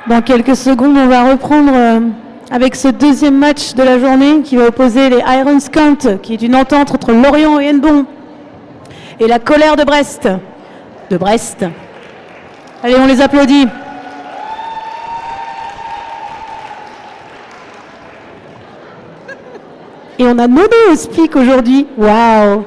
Dans quelques secondes, on va reprendre avec ce deuxième match de la journée qui va opposer les Iron Scouts, qui est une entente entre Lorient et Hennebont, et la Colère de Brest. Allez, on les applaudit. Et on a Nono au speak aujourd'hui. Waouh!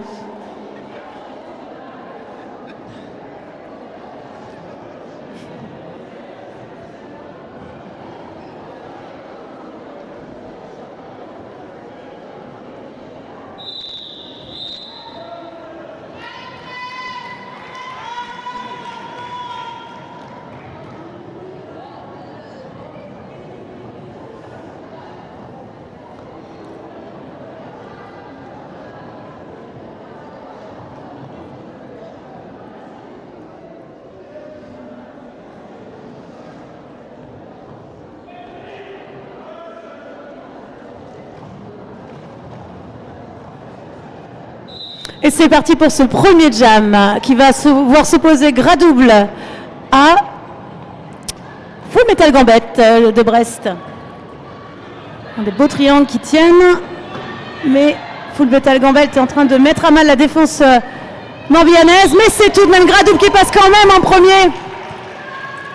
Et c'est parti pour ce premier jam qui va voir s'opposer Gradouble à Full Metal Gambette de Brest. Des beaux triangles qui tiennent, mais Full Metal Gambette est en train de mettre à mal la défense morbihannaise, mais c'est tout de même Gradouble qui passe quand même en premier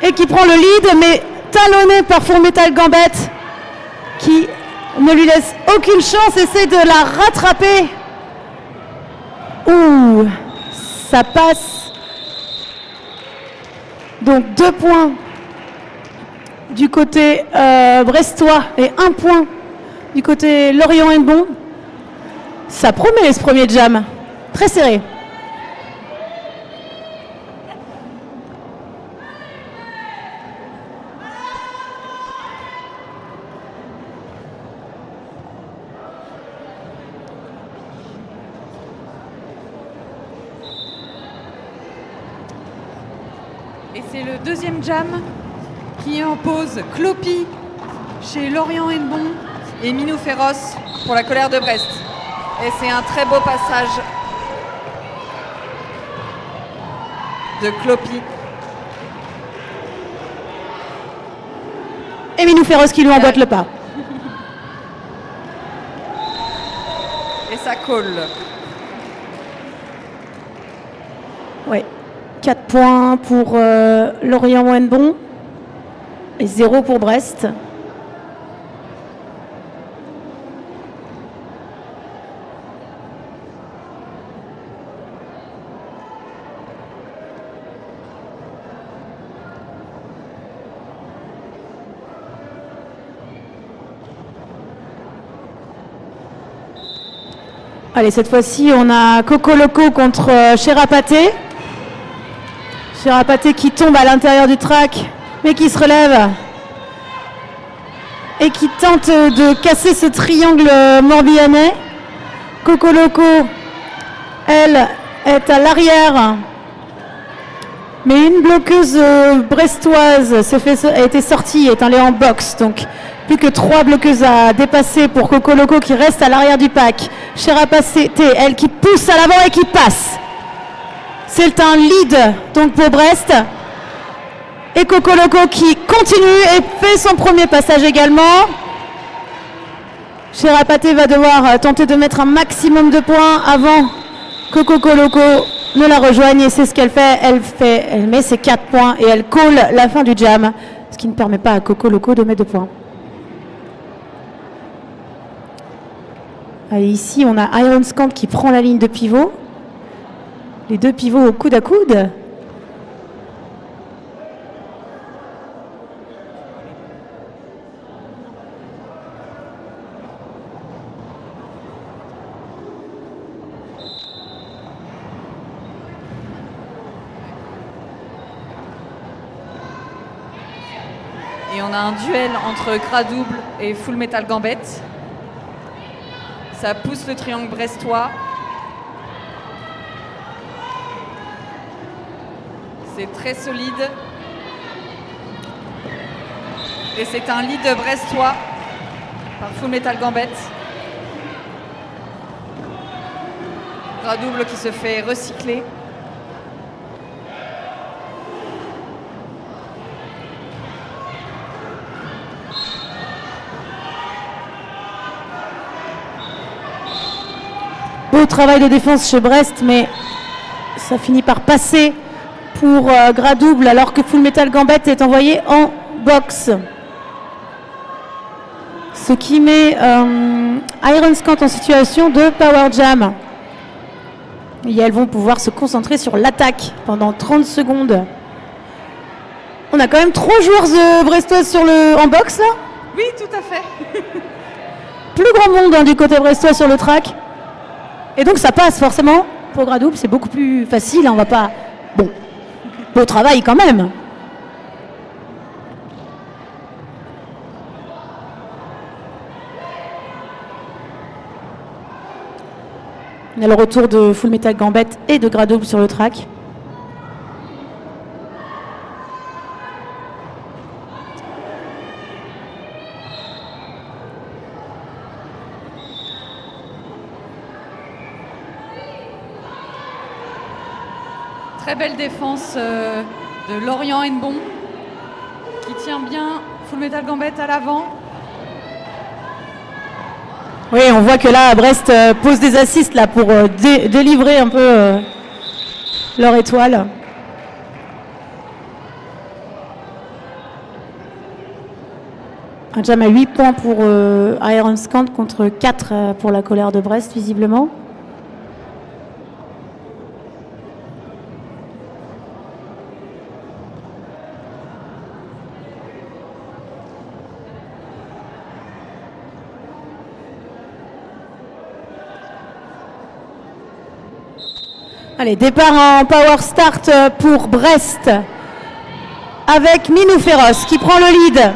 et qui prend le lead, mais talonné par Full Metal Gambette qui ne lui laisse aucune chance, essaie de la rattraper. Ouh, ça passe. Donc 2 points du côté brestois et 1 point du côté Lorient-Hennebont. Ça promet ce premier jam, très serré. Et c'est le deuxième jam qui impose Clopi chez Lorient-Hennebont et Minou Féroce pour la Colère de Brest. Et c'est un très beau passage de Clopi. Et Minou Féroce qui lui emboîte le pas. Et ça colle. Oui. 4 points pour Lorient-Hennebont et 0 pour Brest. Allez, cette fois-ci, on a Coco Loco contre Cherapaté. Cherapaté qui tombe à l'intérieur du track, mais qui se relève et qui tente de casser ce triangle morbihanais. Coco Loco, elle, est à l'arrière, mais une bloqueuse brestoise a été sortie, est allée en boxe, donc plus que 3 bloqueuses à dépasser pour Coco Loco qui reste à l'arrière du pack. Cherapaté, elle qui pousse à l'avant et qui passe. C'est un lead donc pour Brest. Et Coco Loco qui continue et fait son premier passage également. Cherapaté va devoir tenter de mettre un maximum de points avant que Coco Loco ne la rejoigne. Et c'est ce qu'elle fait. Elle met ses 4 points et elle colle la fin du jam. Ce qui ne permet pas à Coco Loco de mettre 2 points. Allez, ici, on a Iron Scout qui prend la ligne de pivot. Les 2 pivots au coude à coude. Et on a un duel entre Gradouble et Full Metal Gambette. Ça pousse le triangle brestois. C'est très solide. Et c'est un lead brestois par Full Metal Gambette. Gradouble qui se fait recycler. beau travail de défense chez Brest, mais ça finit par passer pour Gradouble, alors que Full Metal Gambit est envoyé en box. Ce qui met Iron Scant en situation de Power Jam. Et elles vont pouvoir se concentrer sur l'attaque pendant 30 secondes. On a quand même 3 joueurs brestoises en box là. Oui, tout à fait. Plus grand monde hein, du côté brestois sur le track. Et donc ça passe forcément. Pour Gradouble, c'est beaucoup plus facile. Hein, on va pas... Bon, beau travail quand même. On a le retour de Full Metal Gambit et de Gradouble sur le track. Très belle défense de Lorient Henbon qui tient bien Full Metal Gambit à l'avant. Oui, on voit que là, Brest pose des assists là, pour délivrer un peu leur étoile. Un jam à 8 points pour Iron Scant contre 4 pour la colère de Brest, visiblement. Allez, départ en power start pour Brest avec Minou Féroce qui prend le lead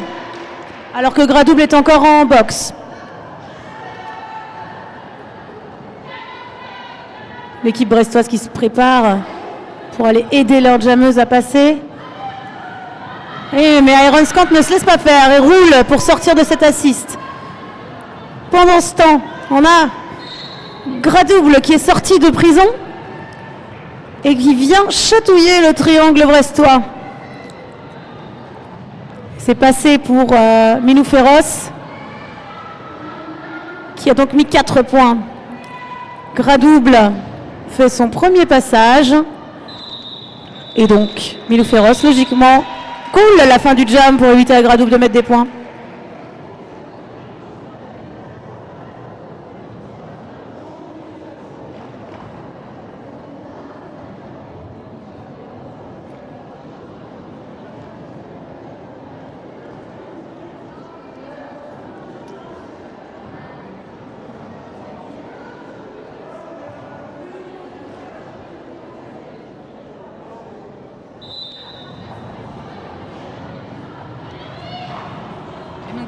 alors que Gradouble est encore en box. L'équipe brestoise qui se prépare pour aller aider leur jammeuse à passer. Mais Iron Scant ne se laisse pas faire et roule pour sortir de cet assist. Pendant ce temps, on a Gradouble qui est sorti de prison et qui vient chatouiller le triangle brestois. C'est passé pour Minou Féroce, qui a donc mis 4 points. Gradouble fait son premier passage. Et donc, Minou Féroce, logiquement, coule à la fin du jam pour éviter à Gradouble de mettre des points.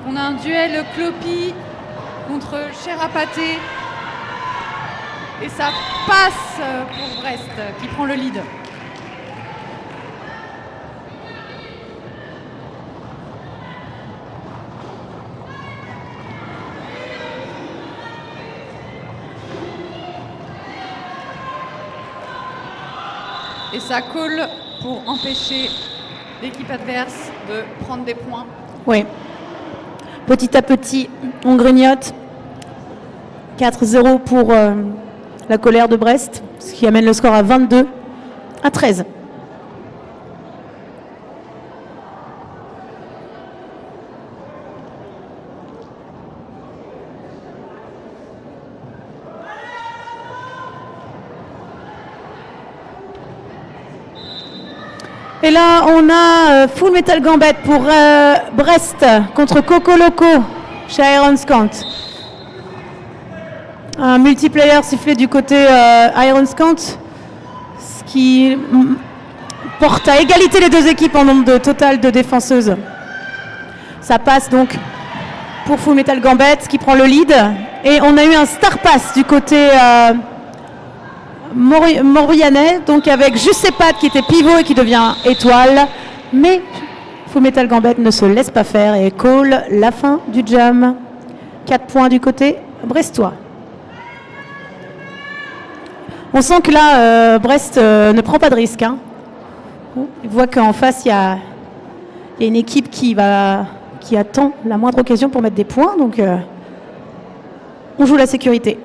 On a un duel Clopi contre Cherapaté. Et ça passe pour Brest qui prend le lead. Et ça colle pour empêcher l'équipe adverse de prendre des points. Oui. Petit à petit, on grignote. 4-0 pour la colère de Brest, ce qui amène le score à 22-13. Et là, on a Full Metal Gambit pour Brest contre Coco Loco chez Iron Scant. Un multiplayer sifflé du côté Iron Scant, ce qui porte à égalité les deux équipes en nombre de total de défenseuses. Ça passe donc pour Full Metal Gambit qui prend le lead. Et on a eu un star pass du côté Maurianais, donc avec Jussepat qui était pivot et qui devient étoile. Mais Full Metal Gambit ne se laisse pas faire et call la fin du jam. 4 points du côté brestois. On sent que là, Brest ne prend pas de risque. Hein. Il voit qu'en face, il y a une équipe qui attend la moindre occasion pour mettre des points. Donc, on joue la sécurité.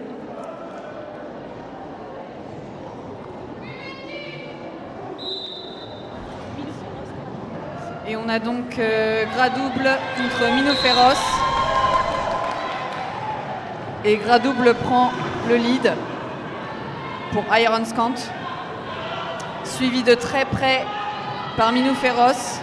On a donc Gras double contre Minou Féroce. Et Gras double prend le lead pour Iron Scant, suivi de très près par Minou Féroce.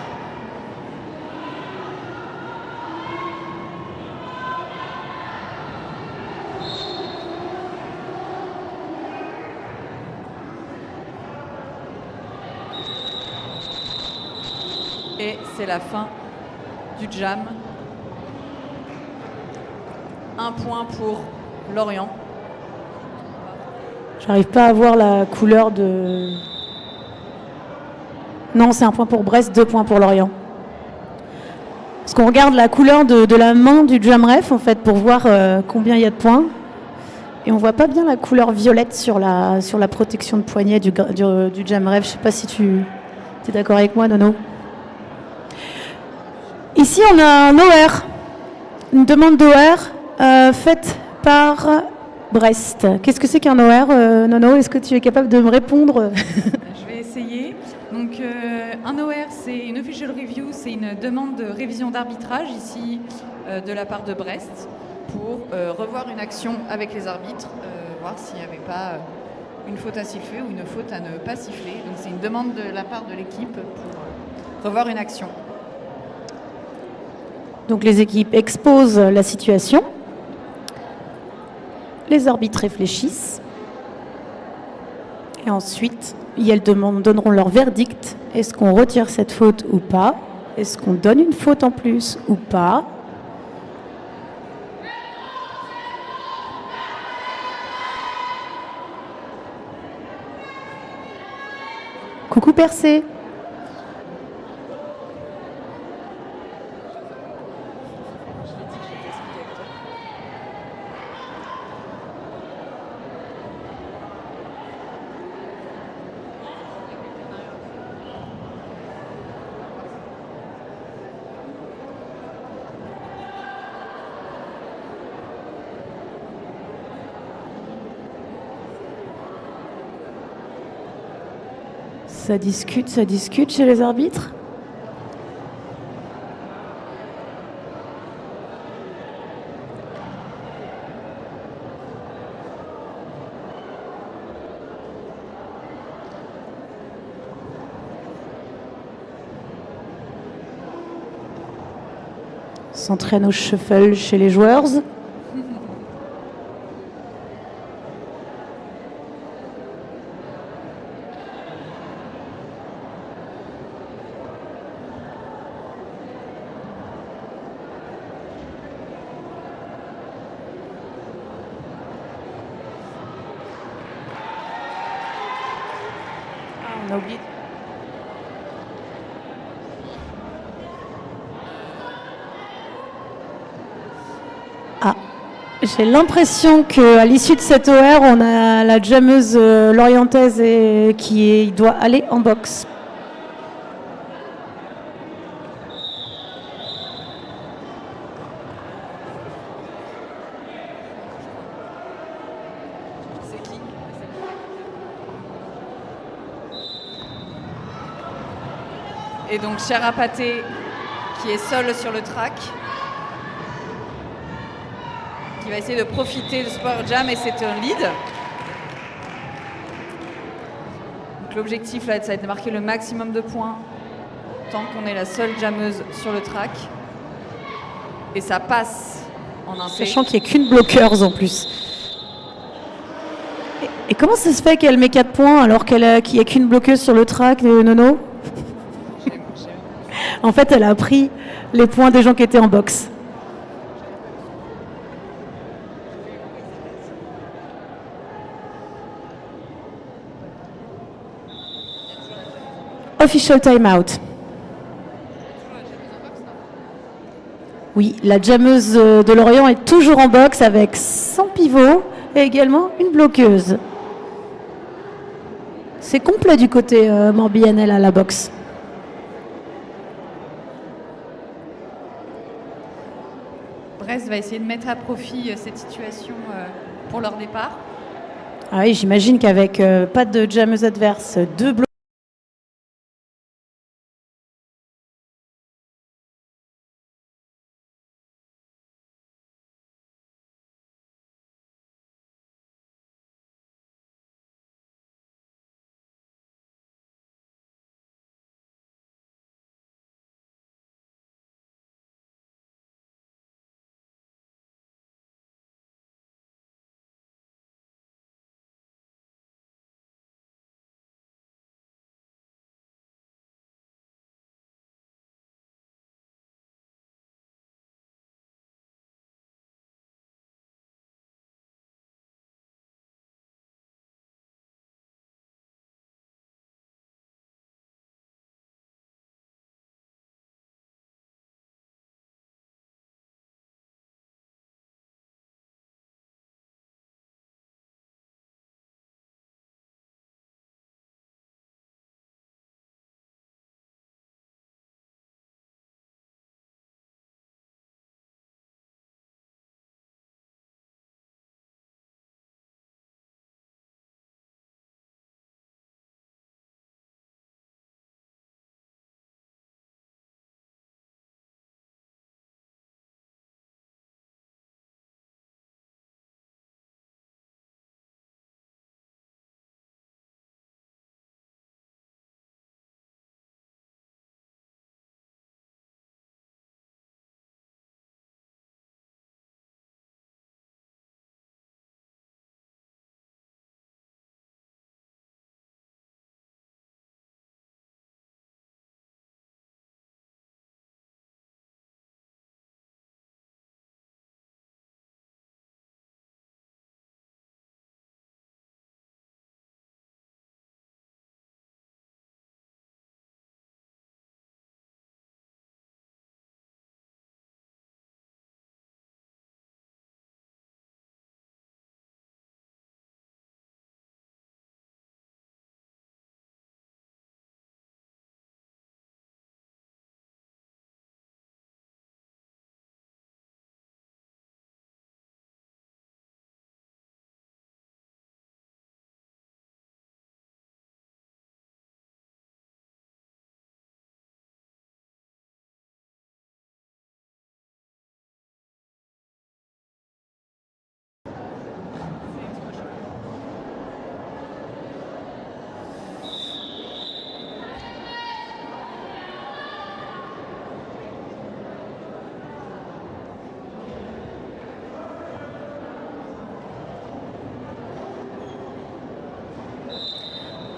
Et c'est la fin du jam. 1 point pour Lorient. J'arrive pas à voir la couleur de... Non, c'est 1 point pour Brest, 2 points pour Lorient. Parce qu'on regarde la couleur de la main du jam ref, en fait, pour voir combien il y a de points. Et on voit pas bien la couleur violette sur la protection de poignet du jam ref. Je sais pas si tu es d'accord avec moi, Nono. Ici, on a un OR, une demande d'OR faite par Brest. Qu'est-ce que c'est qu'un OR, Nono? Est-ce que tu es capable de me répondre? Je vais essayer. Donc, un OR, c'est une official review, c'est une demande de révision d'arbitrage ici de la part de Brest pour revoir une action avec les arbitres, voir s'il n'y avait pas une faute à siffler ou une faute à ne pas siffler. Donc, c'est une demande de la part de l'équipe pour revoir une action. Donc les équipes exposent la situation, les arbitres réfléchissent et ensuite elles donneront leur verdict. Est-ce qu'on retire cette faute ou pas? Est-ce qu'on donne une faute en plus ou pas? Coucou Percé. Ça discute chez les arbitres. S'entraîne au shuffle chez les joueurs. On a oublié. Ah, j'ai l'impression qu'à l'issue de cette OR, on a la jammeuse lorientaise qui doit aller en boxe. C'est qui? Et donc Charapaté qui est seul sur le track, qui va essayer de profiter de ce power jam et c'est un lead. Donc l'objectif là, ça va être de marquer le maximum de points tant qu'on est la seule jammeuse sur le track. Et ça passe en un T. Sachant qu'il n'y a qu'une bloqueuse en plus. Et comment ça se fait qu'elle met 4 points alors qu'il n'y a qu'une bloqueuse sur le track, Nono? En fait, elle a pris les points des gens qui étaient en boxe. Official timeout. Oui, la jammeuse de Lorient est toujours en boxe avec 100 pivots et également une bloqueuse. C'est complet du côté Morbihanais à la boxe. Brest va essayer de mettre à profit cette situation pour leur départ. Ah oui, j'imagine qu'avec pas de jammeuse adverse, 2 bloqueuses.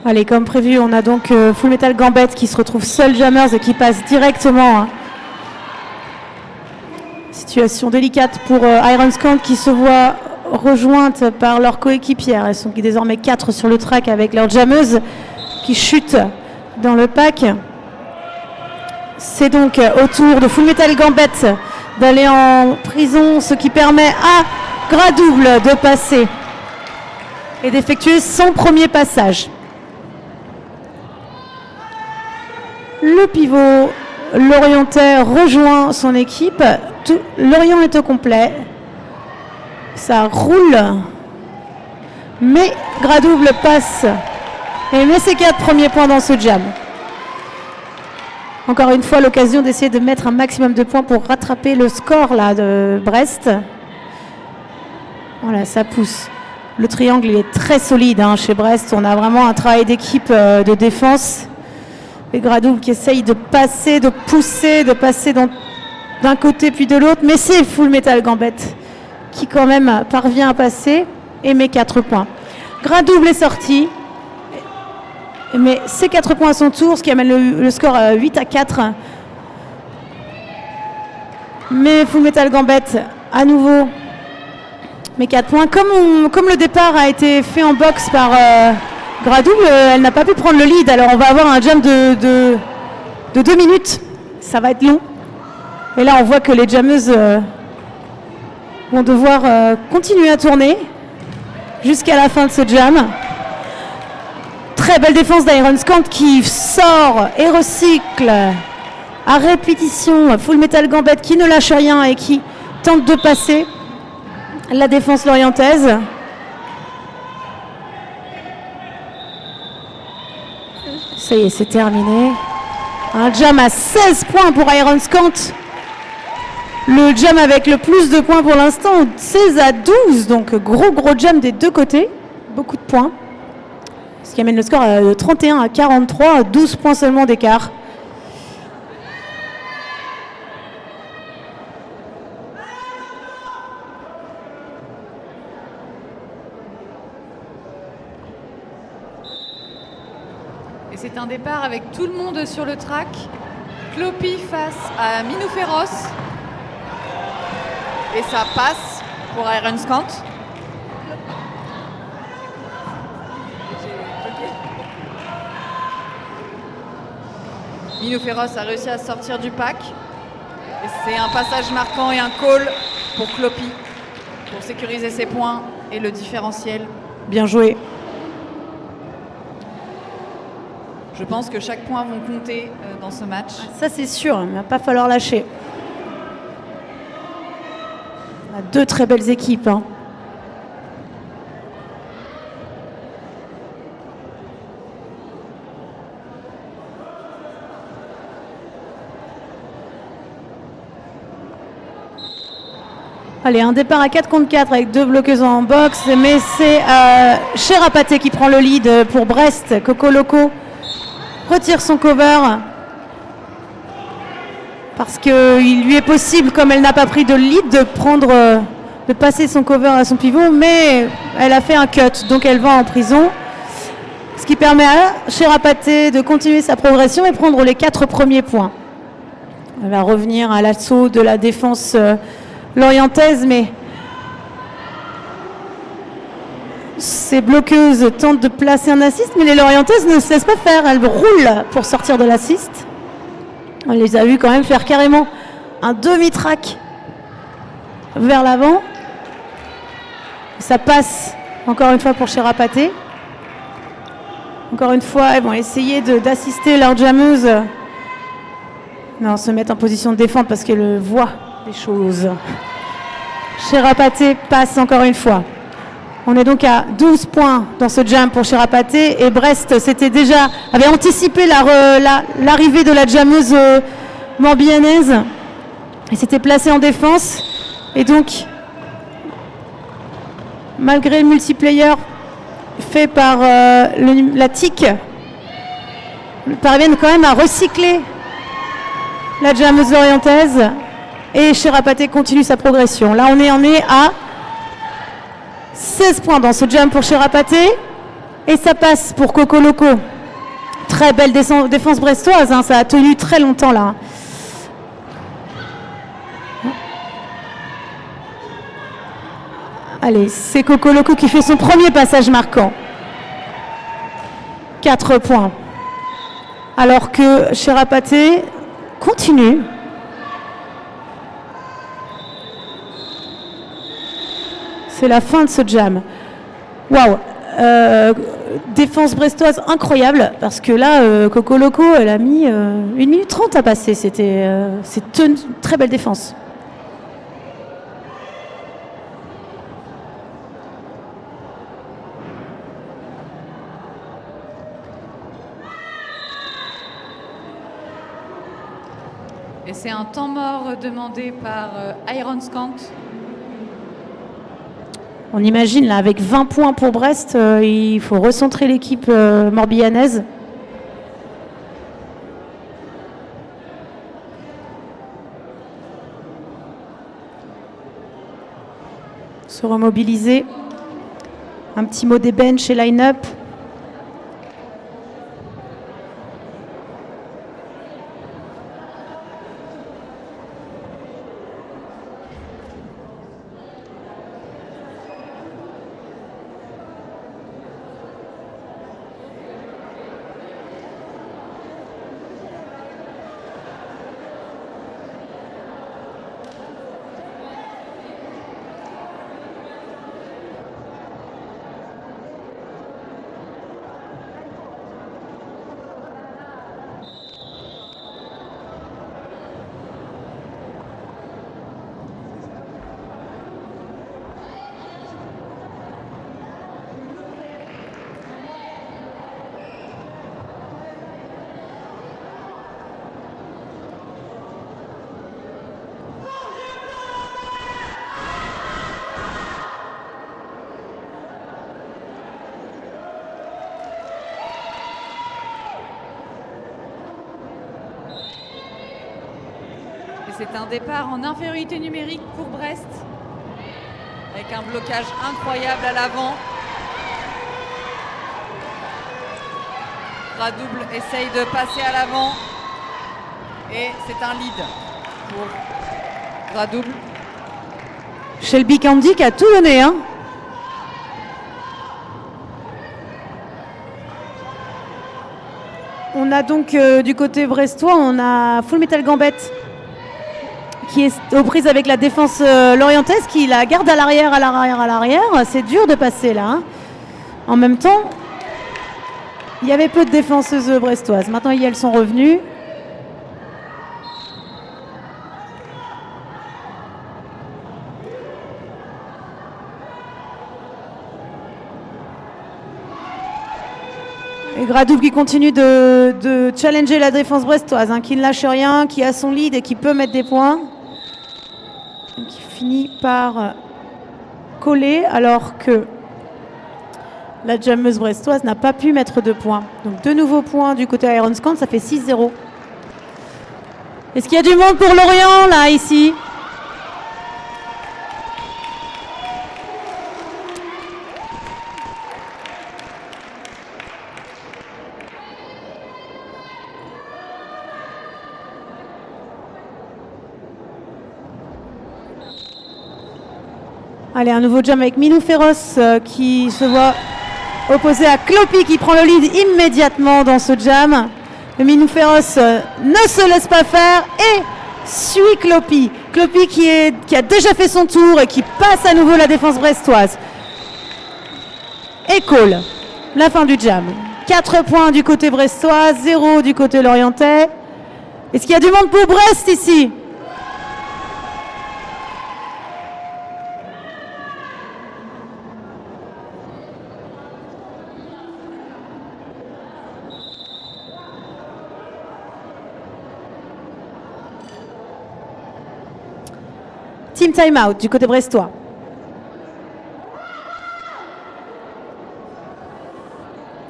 Allez, comme prévu, on a donc Full Metal Gambit qui se retrouve seul Jammers et qui passe directement. Hein. Situation délicate pour Iron Scant qui se voit rejointe par leurs coéquipières. Elles sont désormais 4 sur le track avec leur jammeuse qui chute dans le pack. C'est donc au tour de Full Metal Gambit d'aller en prison, ce qui permet à Gradouble de passer et d'effectuer son premier passage. Le pivot lorientais rejoint son équipe. Lorient est au complet. Ça roule. Mais Gradouble passe et met ses 4 premiers points dans ce jam. Encore une fois, l'occasion d'essayer de mettre un maximum de points pour rattraper le score là, de Brest. Voilà, ça pousse. Le triangle il est très solide hein, chez Brest. On a vraiment un travail d'équipe de défense. Et Gradouble qui essaye de passer, de pousser, de passer d'un côté puis de l'autre. Mais c'est Full Metal Gambit qui quand même parvient à passer et met 4 points. Gradouble est sorti. Mais c'est 4 points à son tour, ce qui amène le score à 8-4. Mais Full Metal Gambit à nouveau met 4 points. Comme le départ a été fait en boxe par Gradouble, elle n'a pas pu prendre le lead. Alors on va avoir un jam de 2 minutes. Ça va être long. Et là on voit que les jammeuses vont devoir continuer à tourner jusqu'à la fin de ce jam. Très belle défense d'Iron Scant qui sort et recycle à répétition. Full Metal Gambit qui ne lâche rien et qui tente de passer la défense lorientaise. Ça y est, c'est terminé. Un jam à 16 points pour Iron Scant. Le jam avec le plus de points pour l'instant, 16-12. Donc gros jam des deux côtés. Beaucoup de points. Ce qui amène le score de 31-43, 12 points seulement d'écart. Et c'est un départ avec tout le monde sur le track. Cloppy face à Minou Féroce. Et ça passe pour Iron Scant. Minou Féroce a réussi à sortir du pack. Et c'est un passage marquant et un call pour Cloppy pour sécuriser ses points et le différentiel. Bien joué. Je pense que chaque point va compter dans ce match. Ça c'est sûr, il ne va pas falloir lâcher. On a 2 très belles équipes. Hein. Allez, un départ à 4 contre 4 avec 2 bloqueuses en boxe, mais c'est Cherapaté qui prend le lead pour Brest. Coco Loco retire son cover parce qu'il lui est possible, comme elle n'a pas pris de lead, de passer son cover à son pivot, mais elle a fait un cut, donc elle va en prison. Ce qui permet à Cherapaté de continuer sa progression et prendre les 4 premiers points. Elle va revenir à l'assaut de la défense lorientaise, mais ces bloqueuses tentent de placer un assist, mais les lorientaises ne se laissent pas faire. Elles roulent pour sortir de l'assist. On les a vues quand même faire carrément un demi-track vers l'avant. Ça passe encore une fois pour Cherapaté. Encore une fois, elles vont essayer d'assister leur jammeuse. Non, se mettre en position de défendre parce qu'elle voit des choses. Cherapaté passe encore une fois. On est donc à 12 points dans ce jam pour Cherapaté et Brest avait anticipé l'arrivée de la jammeuse morbihanaise et s'était placé en défense. Et donc, malgré le multiplayer fait par la TIC, ils parviennent quand même à recycler la jammeuse lorientaise. Et Cherapaté continue sa progression. Là, on est à 16 points dans ce jam pour Cherapaté. Et ça passe pour Coco Loco. Très belle défense brestoise, hein, ça a tenu très longtemps là. Allez, c'est Coco Loco qui fait son premier passage marquant. 4 points. Alors que Cherapaté continue. C'est la fin de ce jam. Waouh! Défense brestoise incroyable parce que là, Coco Loco, elle a mis 1 minute 30 à passer. C'est une très belle défense. Et c'est un temps mort demandé par Iron Scant. On imagine là, avec 20 points pour Brest, il faut recentrer l'équipe morbihanaise. Se remobiliser. Un petit mot des bench et line-up. C'est un départ en infériorité numérique pour Brest, avec un blocage incroyable à l'avant. Radouble essaye de passer à l'avant et c'est un lead pour Radouble. Shelby Candy qui a tout donné, hein. On a donc du côté brestois, on a Full Metal Gambette qui est aux prises avec la défense lorientaise, qui la garde à l'arrière. C'est dur de passer là. Hein. En même temps, il y avait peu de défenseuses brestoises. Maintenant, elles sont revenues. Et Gradouble qui continue de challenger la défense brestoise, hein, qui ne lâche rien, qui a son lead et qui peut mettre des points. Qui finit par coller alors que la jammeuse brestoise n'a pas pu mettre de points. Donc 2 nouveaux points du côté Iron Scant, ça fait 6-0. Est-ce qu'il y a du monde pour Lorient là, ici ? Allez, un nouveau jam avec Minou Féroce qui se voit opposé à Cloppy qui prend le lead immédiatement dans ce jam. Le Minou Féroce ne se laisse pas faire et suit Cloppy. Cloppy qui a déjà fait son tour et qui passe à nouveau la défense brestoise. Et call. La fin du jam. 4 points du côté brestois, 0 du côté lorientais. Est-ce qu'il y a du monde pour Brest ici ? Team time out du côté brestois.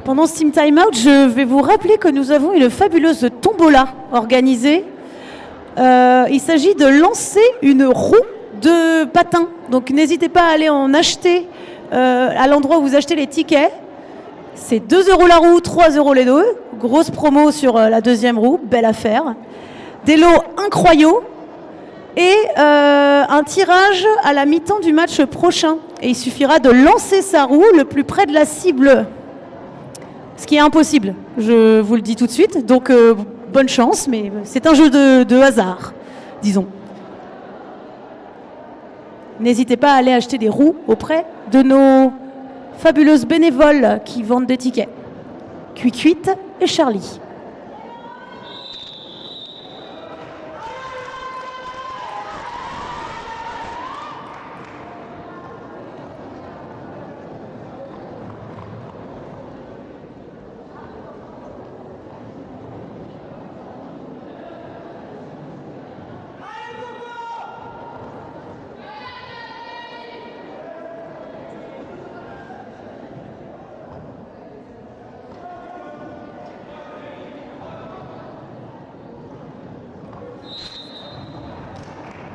Pendant ce team time out, je vais vous rappeler que nous avons une fabuleuse tombola organisée. Il s'agit de lancer une roue de patin. Donc n'hésitez pas à aller en acheter à l'endroit où vous achetez les tickets. C'est 2 € la roue, 3 € les deux. Grosse promo sur la deuxième roue, belle affaire. Des lots incroyables et un tirage à la mi-temps du match prochain. Et il suffira de lancer sa roue le plus près de la cible. Ce qui est impossible, je vous le dis tout de suite. Donc bonne chance, mais c'est un jeu de hasard, disons. N'hésitez pas à aller acheter des roues auprès de nos fabuleuses bénévoles qui vendent des tickets. Cuit et Charlie.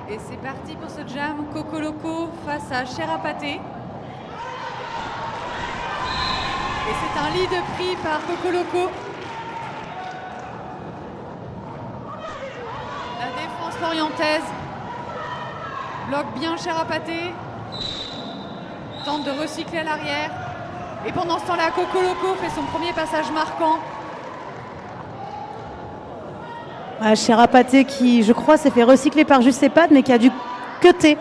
Et c'est parti pour ce jam. Coco Loco face à Cherapaté. Et c'est un lead pris par Coco Loco. La défense lorientaise bloque bien Cherapaté. Tente de recycler à l'arrière. Et pendant ce temps-là, Coco Loco fait son premier passage marquant. Cherapaté qui, je crois, s'est fait recycler par Justepad, mais qui a dû cutter.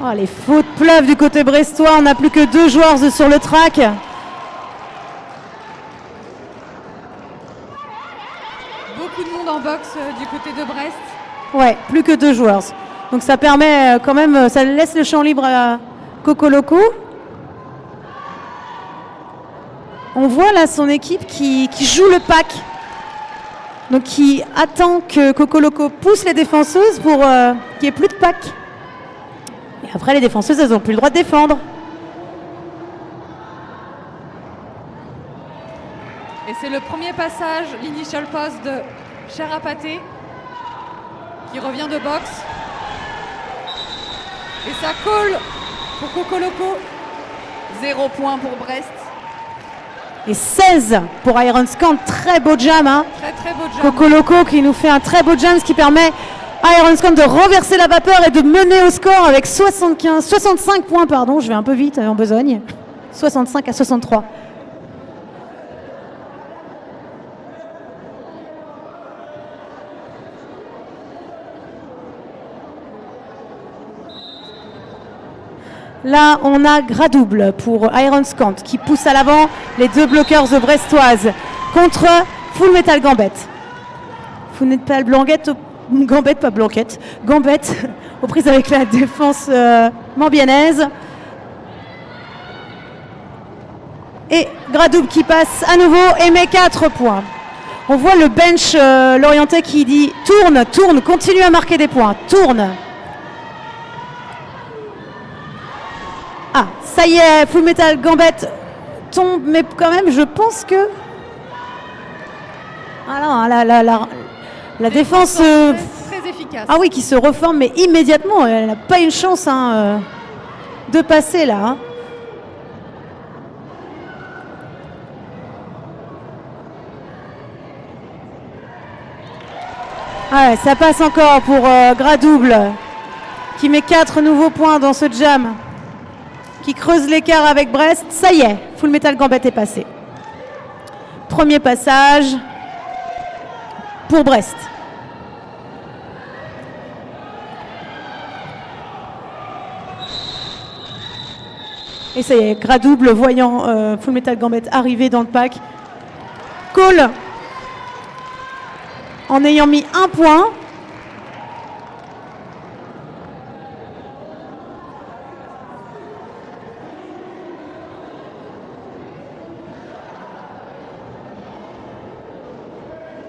Oh, les fautes pleuvent du côté brestois. On n'a plus que 2 joueurs sur le track. Beaucoup de monde en boxe du côté de Brest. Ouais, plus que 2 joueurs. Donc ça permet quand même, ça laisse le champ libre à Coco Loco. On voit là son équipe qui joue le pack. Donc qui attend que Coco Loco pousse les défenseuses pour qu'il n'y ait plus de pack. Et après les défenseuses, elles n'ont plus le droit de défendre. Et c'est le premier passage, l'initial pass de Cherapaté qui revient de boxe. Et ça colle pour Coco Loco. 0 point pour Brest. Et 16 pour Iron Scant, très beau jam. Hein. Très beau jam. Coco Loco qui nous fait un très beau jam, ce qui permet à Iron Scant de renverser la vapeur et de mener au score avec 65 points, pardon, je vais un peu vite en besogne. 65 à 63. Là, on a gras double pour Iron Scant qui pousse à l'avant les 2 bloqueurs brestoises contre Full Metal Gambette. Full Metal Gambette, pas Blanquette. Gambette aux prises avec la défense morbihannaise. Et gras double qui passe à nouveau et met 4 points. On voit le bench l'orienté qui dit tourne, tourne, continue à marquer des points, tourne. Ah, ça y est, Full Metal Gambette tombe, mais quand même, je pense que... Ah non, la défense... Très efficace. Ah oui, qui se reforme, mais immédiatement. Elle n'a pas une chance de passer, là. Hein. Ouais, ça passe encore pour gras double, qui met 4 nouveaux points dans ce jam. Qui creuse l'écart avec Brest. Ça y est, Full Metal Gambette est passé. Premier passage pour Brest. Et ça y est, gras double voyant Full Metal Gambette arriver dans le pack. Call en ayant mis 1 point.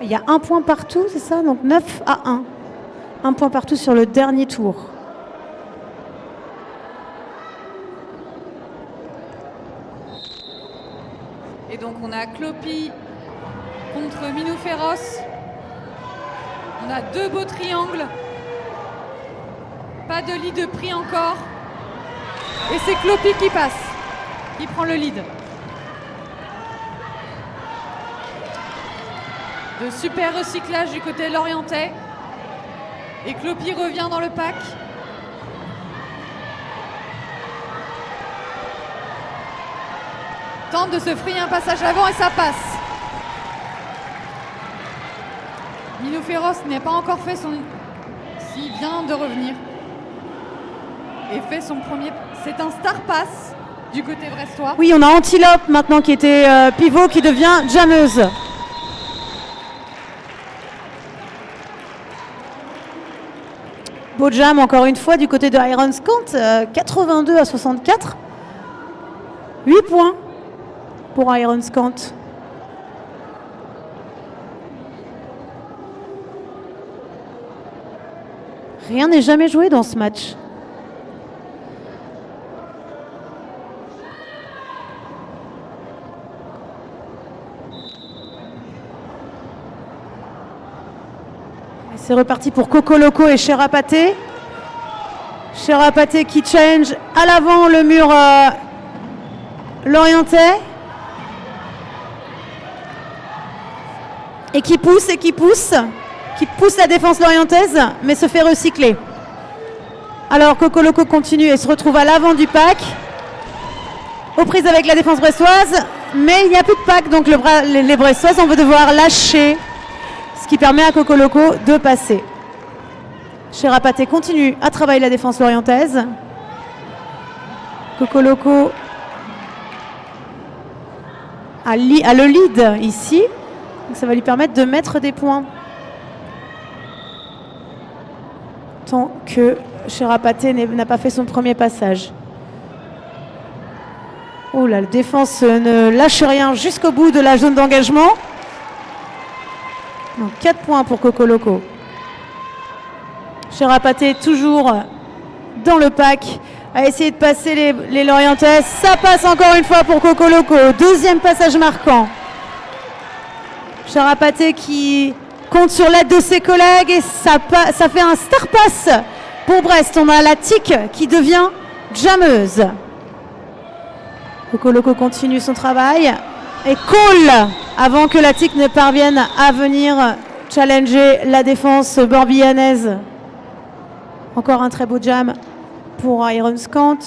Il y a 1 point partout, c'est ça? Donc 9 à 1. 1 point partout sur le dernier tour. Et donc on a Clopi contre Minou Féroce. On a 2 beaux triangles. Pas de lead pris encore. Et c'est Clopy qui passe, qui prend le lead. De super recyclage du côté lorientais. Et Clopy revient dans le pack. Tente de se frayer un passage avant et ça passe. Minou Féroce n'a pas encore fait son... S'il vient de revenir. Et fait son premier... C'est un star pass du côté brestois. Oui, on a Antilope maintenant qui était pivot qui devient jammeuse. Beau jam encore une fois du côté de Ironscant, 82 à 64. 8 points pour Ironscant. Rien n'est jamais joué dans ce match. C'est reparti pour Cocoloco et Cherapaté. Cherapaté qui challenge à l'avant le mur lorientais. Et qui pousse la défense lorientaise, mais se fait recycler. Alors Cocoloco continue et se retrouve à l'avant du pack, aux prises avec la défense brestoise, mais il n'y a plus de pack, donc les brestoises vont devoir lâcher, ce qui permet à Cocoloco de passer. Cherapaté continue à travailler la défense lorientaise. Cocoloco a le lead ici, donc ça va lui permettre de mettre des points. Tant que Cherapaté n'a pas fait son premier passage. Oh là, la défense ne lâche rien jusqu'au bout de la zone d'engagement. Donc 4 points pour Cocoloco. Cherapaté toujours dans le pack, a essayé de passer les Lorientais. Ça passe encore une fois pour Cocoloco. Deuxième passage marquant. Cherapaté qui compte sur l'aide de ses collègues et ça fait un star pass pour Brest. On a la TIC qui devient jammeuse. Cocoloco continue son travail et call avant que la TIC ne parvienne à venir challenger la défense borbillanaise. Encore un très beau jam pour Ironscant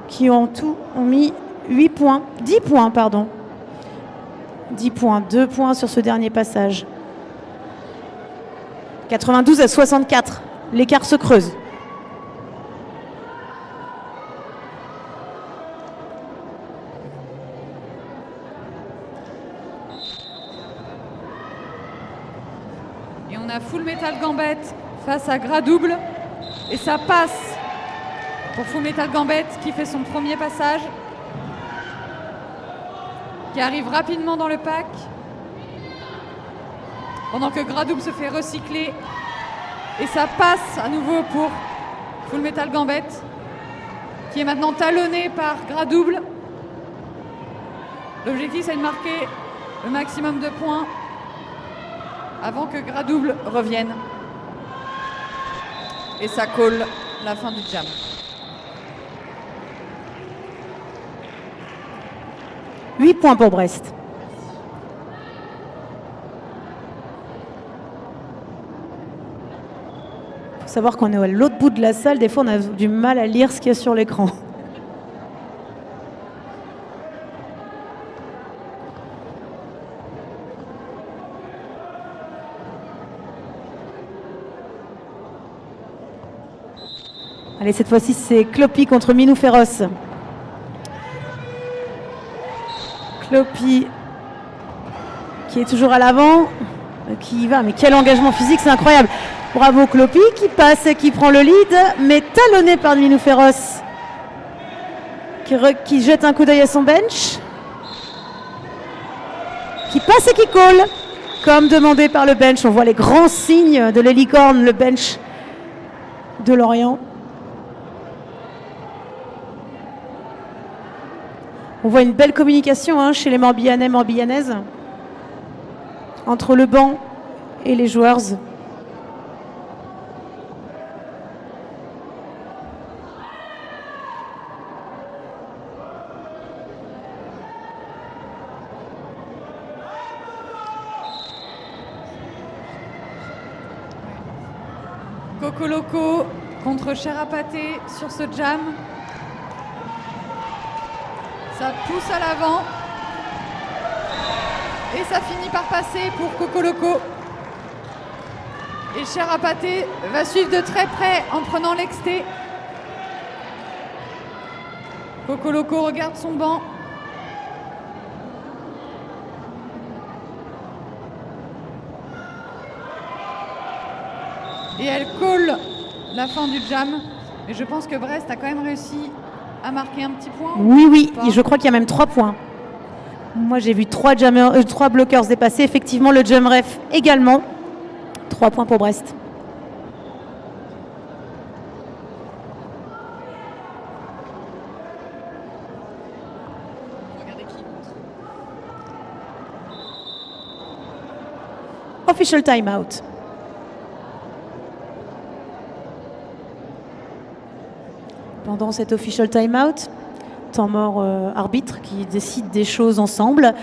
qui en tout ont mis 10 points, 10 points, 2 points sur ce dernier passage. 92 à 64, l'écart se creuse. Et on a Full Metal Gambit face à Gras Double. Et ça passe pour Full Metal Gambit qui fait son premier passage. Qui arrive rapidement dans le pack. Pendant que Gras Double se fait recycler. Et ça passe à nouveau pour Full Metal Gambit. Qui est maintenant talonné par Gras Double. L'objectif c'est de marquer le maximum de points avant que Gras Double revienne. Et ça colle la fin du jam. « 8 points pour Brest. Il faut savoir qu'on est à l'autre bout de la salle. Des fois, on a du mal à lire ce qu'il y a sur l'écran. Allez, cette fois-ci, c'est Clopy contre Minou Féroce. Clopy qui est toujours à l'avant, qui y va, mais quel engagement physique, c'est incroyable. Bravo Clopy qui passe et qui prend le lead, mais talonné par Minou Féroce, qui jette un coup d'œil à son bench, qui passe et qui colle, comme demandé par le bench. On voit les grands signes de l'hélicorne, le bench de Lorient. On voit une belle communication chez les Morbihanais, Morbihanaises, entre le banc et les joueurs. Coco Loco contre Cherapaté sur ce jam. Ça pousse à l'avant. Et ça finit par passer pour Coco Loco. Et Cherapaté va suivre de très près en prenant l'exté. Coco Loco regarde son banc. Et elle colle la fin du jam. Et je pense que Brest a quand même réussi à marquer un petit point. Oui, je crois qu'il y a même 3 points. Moi, j'ai vu 3 bloqueurs dépasser. Effectivement, le jam ref également. 3 points pour Brest. Official timeout. Pendant cet official timeout, temps mort arbitre qui décide des choses ensemble,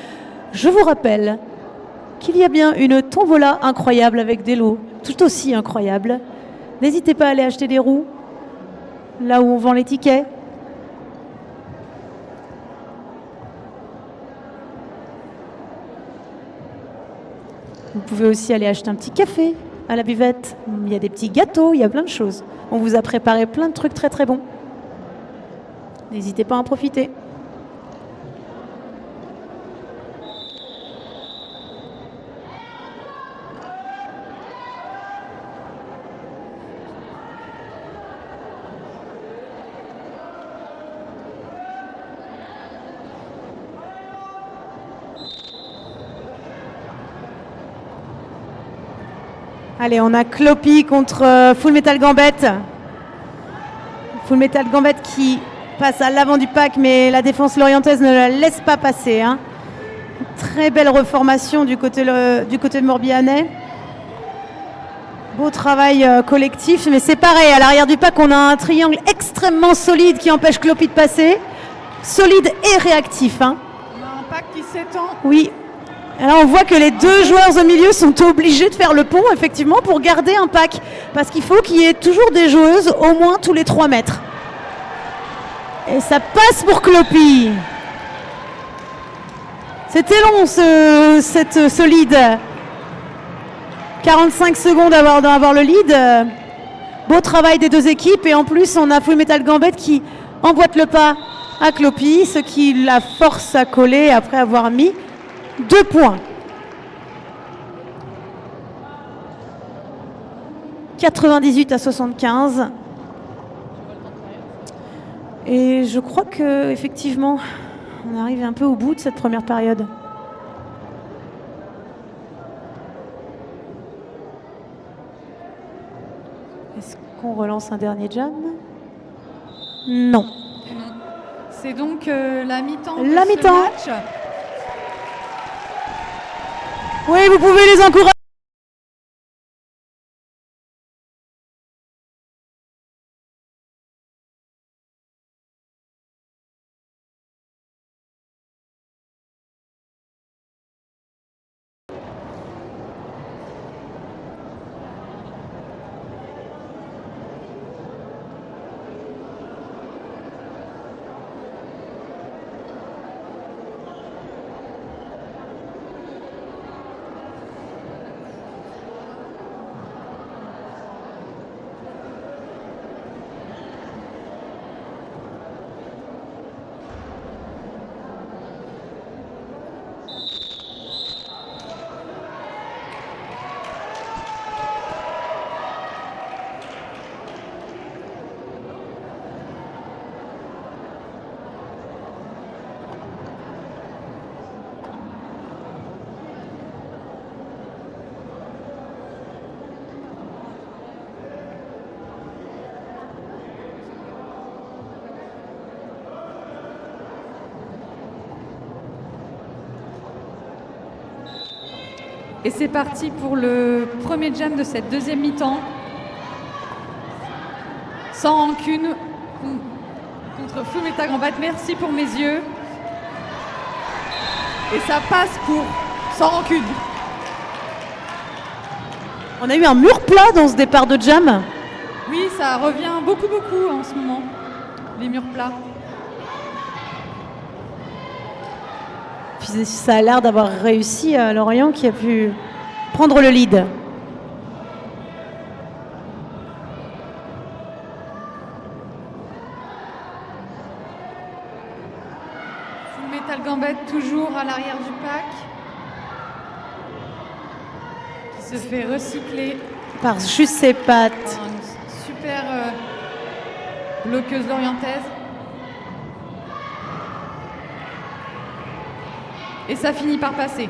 je vous rappelle qu'il y a bien une tombola incroyable avec des lots tout aussi incroyables. N'hésitez pas à aller acheter des roues là où on vend les tickets. Vous pouvez aussi aller acheter un petit café à la buvette. Il y a des petits gâteaux, il y a plein de choses. On vous a préparé plein de trucs très très bons. N'hésitez pas à en profiter. Allez, on a Cloppy contre Full Metal Gambit. Full Metal Gambit qui passe à l'avant du pack, mais la défense lorientaise ne la laisse pas passer. Hein. Très belle reformation du côté de Morbihanais. Beau travail collectif, mais c'est pareil. À l'arrière du pack, on a un triangle extrêmement solide qui empêche Cloppy de passer. Solide et réactif. Hein. On a un pack qui s'étend. Oui. Alors on voit que les 2 joueurs au milieu sont obligés de faire le pont, effectivement, pour garder un pack. Parce qu'il faut qu'il y ait toujours des joueuses, au moins tous les 3 mètres. Et ça passe pour Cloppy. C'était long ce lead. 45 secondes avant d'avoir le lead. Beau travail des 2 équipes. Et en plus, on a Full Metal Gambit qui emboîte le pas à Cloppy, ce qui la force à coller après avoir mis 2 points. 98-75. Et je crois que effectivement, on arrive un peu au bout de cette première période. Est-ce qu'on relance un dernier jam? Non. C'est donc la mi-temps de la ce mi-temps. match. Oui, vous pouvez les encourager. Et c'est parti pour le premier jam de cette deuxième mi-temps. Sans rancune contre Full Metal Gambit. Merci pour mes yeux. Et ça passe pour Sans rancune. On a eu un mur plat dans ce départ de jam. Oui, ça revient beaucoup en ce moment, les murs plats. Puis ça a l'air d'avoir réussi à Lorient qui a pu prendre le lead. Full Metal Gambit toujours à l'arrière du pack. Qui se fait recycler. Par juste ses pattes. Une super bloqueuse lorientaise. Et ça finit par passer.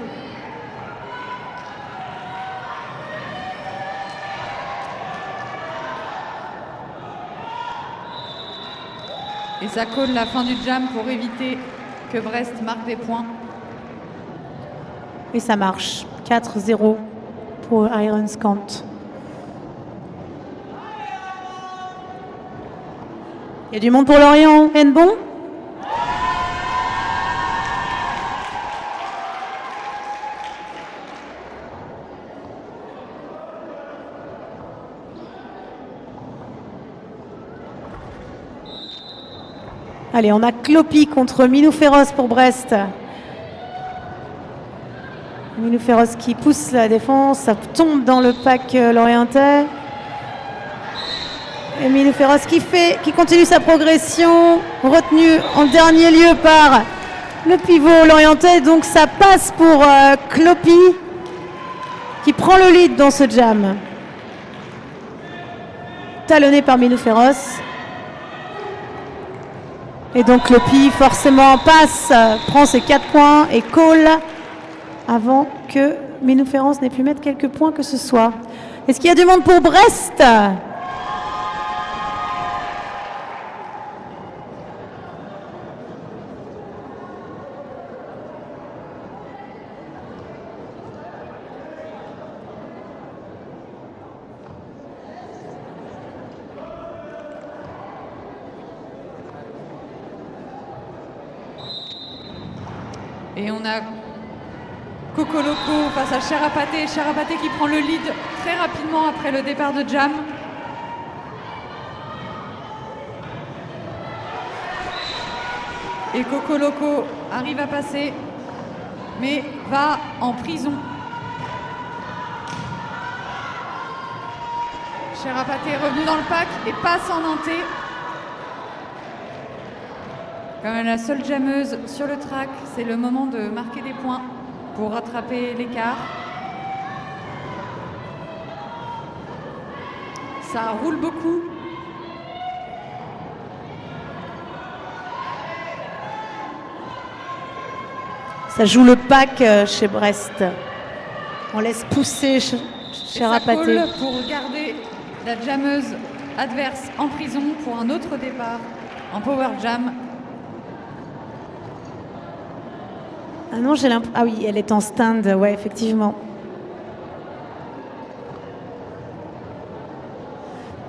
Et ça colle la fin du jam pour éviter que Brest marque des points. Et ça marche. 4-0 pour Iron Scant. Il y a du monde pour Lorient. Hennebon. Allez, on a Clopi contre Minou Féroce pour Brest. Minou Féroce qui pousse la défense, ça tombe dans le pack lorientais. Et Minou Féroce qui continue sa progression, retenu en dernier lieu par le pivot lorientais. Donc ça passe pour Clopi qui prend le lead dans ce jam. Talonné par Minou Féroce. Et donc Clopi forcément passe, prend ses 4 points et call avant que Minou Féroce n'ait pu mettre quelques points que ce soit. Est-ce qu'il y a du monde pour Brest ? Et on a Coco Loco face à Cherapaté. Cherapaté qui prend le lead très rapidement après le départ de Jam. Et Coco Loco arrive à passer, mais va en prison. Cherapaté est revenu dans le pack et passe en nantais. Quand même la seule jammeuse sur le track, c'est le moment de marquer des points pour rattraper l'écart. Ça roule beaucoup. Ça joue le pack chez Brest. On laisse pousser Cherapaté. Ça colle pour garder la jammeuse adverse en prison pour un autre départ en power jam. Ah non, j'ai l'impression. Ah oui, elle est en stand, ouais, effectivement.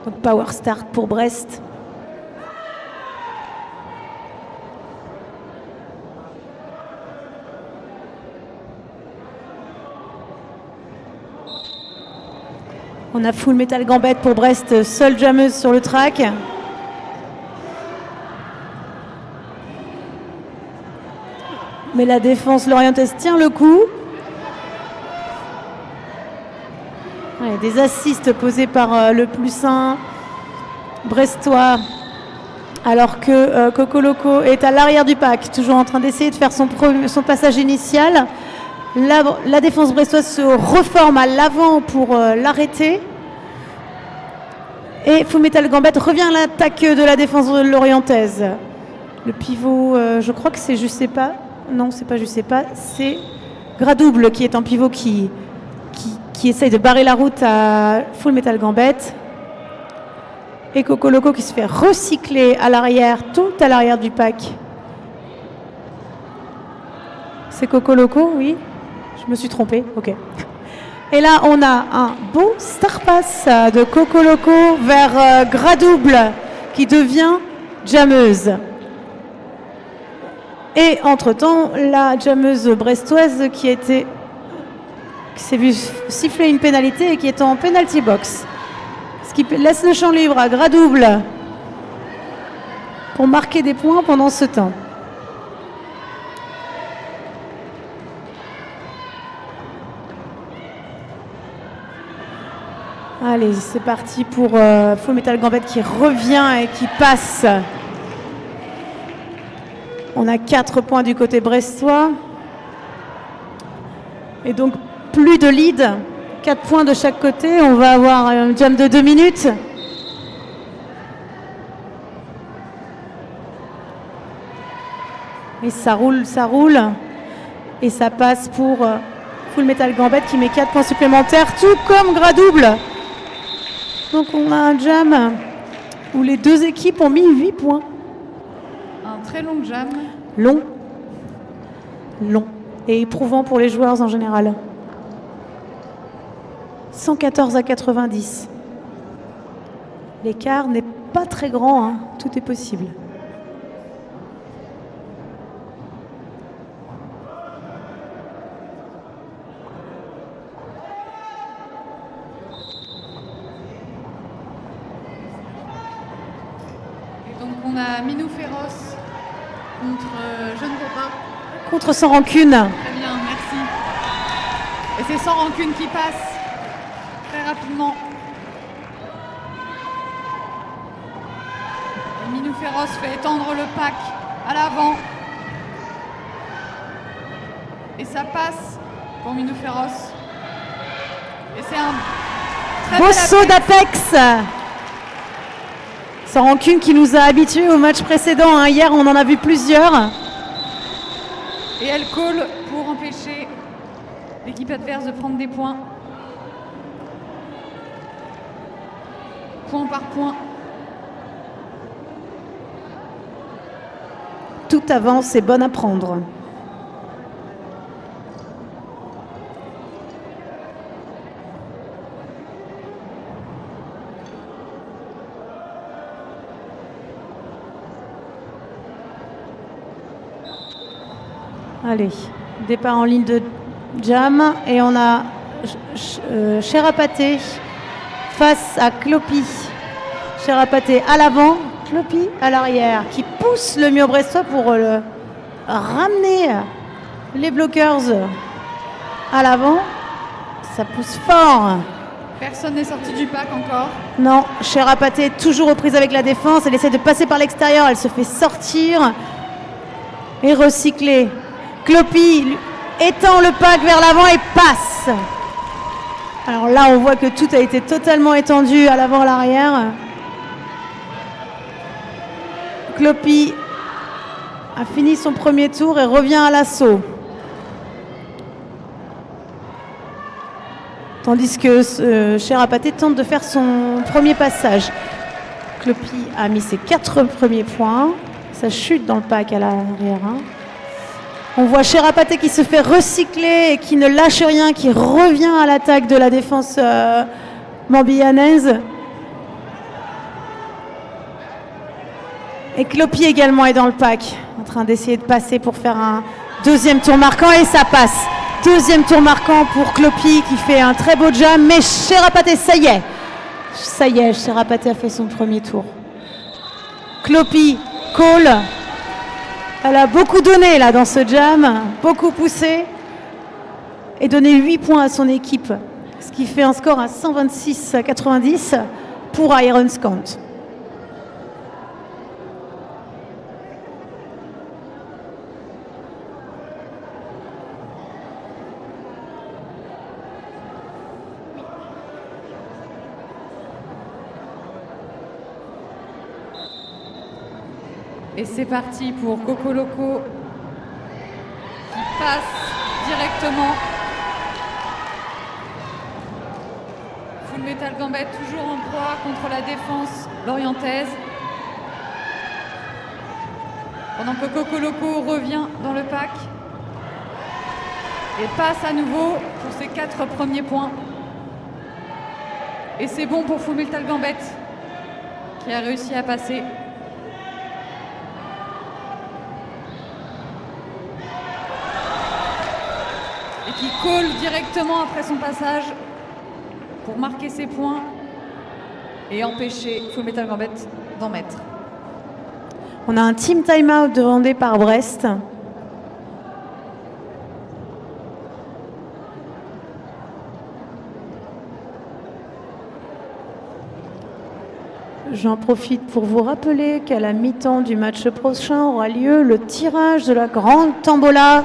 Donc power start pour Brest. On a Full Metal Gambit pour Brest, seule jammeuse sur le track. Mais la défense lorientaise tient le coup. Ouais, des assists posés par le plus 1 brestois. Alors que Coco Loco est à l'arrière du pack, toujours en train d'essayer de faire son passage initial. La défense brestoise se reforme à l'avant pour l'arrêter. Et Full Metal Gambit revient à l'attaque de la défense lorientaise. Le pivot, je crois que c'est je sais pas. Non, c'est pas je sais pas. C'est Gradouble qui est en pivot qui essaye de barrer la route à Full Metal Gambit. Et Coco Loco qui se fait recycler à l'arrière, tout à l'arrière du pack. C'est Coco Loco, oui. Je me suis trompée, ok. Et là, on a un beau star pass de Coco Loco vers Gradouble qui devient jammeuse. Et entre-temps, la jammeuse brestoise qui s'est vue siffler une pénalité et qui est en penalty box. Ce qui laisse le champ libre à Gradouble pour marquer des points pendant ce temps. Allez, c'est parti pour Full Metal Gambit qui revient et qui passe. On a 4 points du côté brestois. Et donc, plus de lead. 4 points de chaque côté. On va avoir un jam de 2 minutes. Et ça roule, ça roule. Et ça passe pour Full Metal Gambit qui met 4 points supplémentaires, tout comme Gradouble. Donc on a un jam où les deux équipes ont mis 8 points. Un très long jam. Long. Long. Et éprouvant pour les joueurs en général. 114 à 90. L'écart n'est pas très grand, hein. Tout est possible. On a Minou Féroce contre Jeune Copain. Contre Sans Rancune. Très bien, merci. Et c'est Sans Rancune qui passe très rapidement. Et Minou Féroce fait étendre le pack à l'avant. Et ça passe pour Minou Féroce. Et c'est un très beau saut d'Apex. Sans Rancune qui nous a habitués au match précédent. Hein. Hier, on en a vu plusieurs. Et elle call pour empêcher l'équipe adverse de prendre des points. Point par point. Tout avance est bonne à prendre. Allez, départ en ligne de jam et on a Cherapaté face à Clopi. Cherapaté à l'avant, Clopi à l'arrière qui pousse le mur brestois pour ramener les bloqueurs à l'avant. Ça pousse fort. Personne n'est sorti du pack encore. Non, Cherapaté est toujours aux prises avec la défense. Elle essaie de passer par l'extérieur, elle se fait sortir et recycler. Clopi étend le pack vers l'avant et passe. Alors là, on voit que tout a été totalement étendu à l'avant, à l'arrière. Clopi a fini son premier tour et revient à l'assaut. Tandis que Cherapaté tente de faire son premier passage. Clopi a mis ses 4 premiers points. Ça chute dans le pack à l'arrière. Hein. On voit Cherapaté qui se fait recycler et qui ne lâche rien, qui revient à l'attaque de la défense morbihannaise. Et Clopi également est dans le pack, en train d'essayer de passer pour faire un deuxième tour marquant et ça passe. Deuxième tour marquant pour Clopi qui fait un très beau jam, mais Cherapaté, ça y est, Cherapaté a fait son premier tour. Clopi, call. Elle a beaucoup donné là dans ce jam, beaucoup poussé et donné 8 points à son équipe, ce qui fait un score à 126 à 90 pour Iron Scant. Et c'est parti pour Coco Loco qui passe directement. Full Metal Gambit toujours en proie contre la défense lorientaise. Pendant que Coco Loco revient dans le pack et passe à nouveau pour ses 4 premiers points. Et c'est bon pour Full Metal Gambit qui a réussi à passer. Et qui call directement après son passage pour marquer ses points. et empêcher Full Metal Gambit d'en mettre. On a un team time-out demandé par Brest. J'en profite pour vous rappeler qu'à la mi-temps du match prochain aura lieu le tirage de la grande tombola.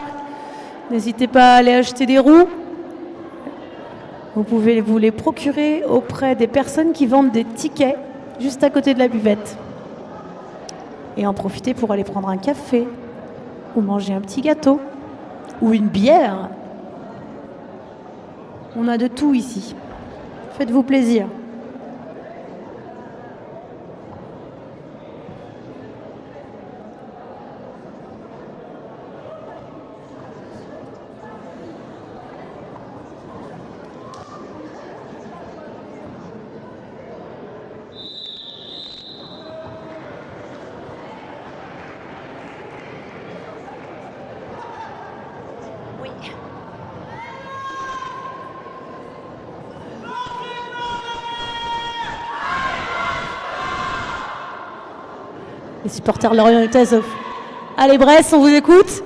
N'hésitez pas à aller acheter des roues. Vous pouvez vous les procurer auprès des personnes qui vendent des tickets juste à côté de la buvette. Et en profiter pour aller prendre un café ou manger un petit gâteau ou une bière. On a de tout ici. Faites-vous plaisir. Les supporters lorientais. Allez Brest, on vous écoute.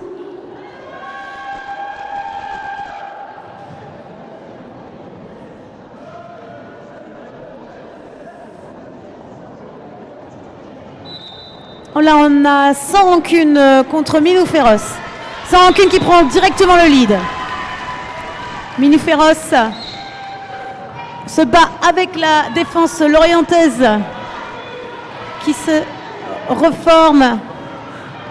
Là, on a Sans Rancune contre Minou Féroce. Sans Rancune qui prend directement le lead. Minou Féroce se bat avec la défense lorientaise qui se reforme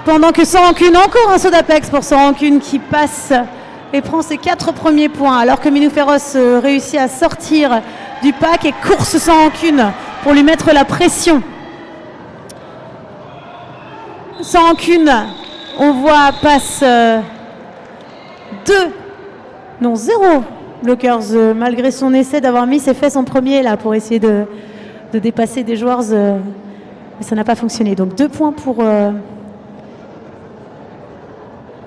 pendant que Sans Rancune, encore un saut d'Apex pour Sans Rancune qui passe et prend ses 4 premiers points alors que Minou Féroce réussit à sortir du pack et course Sans Rancune pour lui mettre la pression. Sans Rancune, on voit, passe 0 blockers malgré son essai d'avoir mis ses fesses en premier là pour essayer de dépasser des joueurs. Mais ça n'a pas fonctionné. Donc 2 points pour...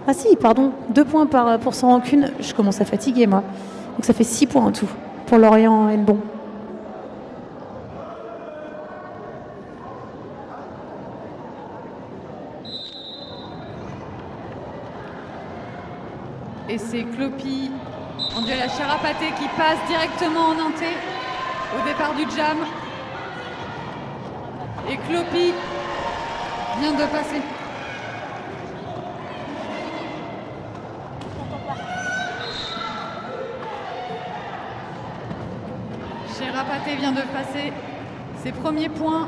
2 points pour Sans Rancune. Je commence à fatiguer, moi. Donc ça fait 6 points en tout pour Lorient Hennebon. Et c'est Clopi en duel à Charapaté qui passe directement en Nantais au départ du jam. Et Clopi vient de passer. Charapaté vient de passer ses premiers points.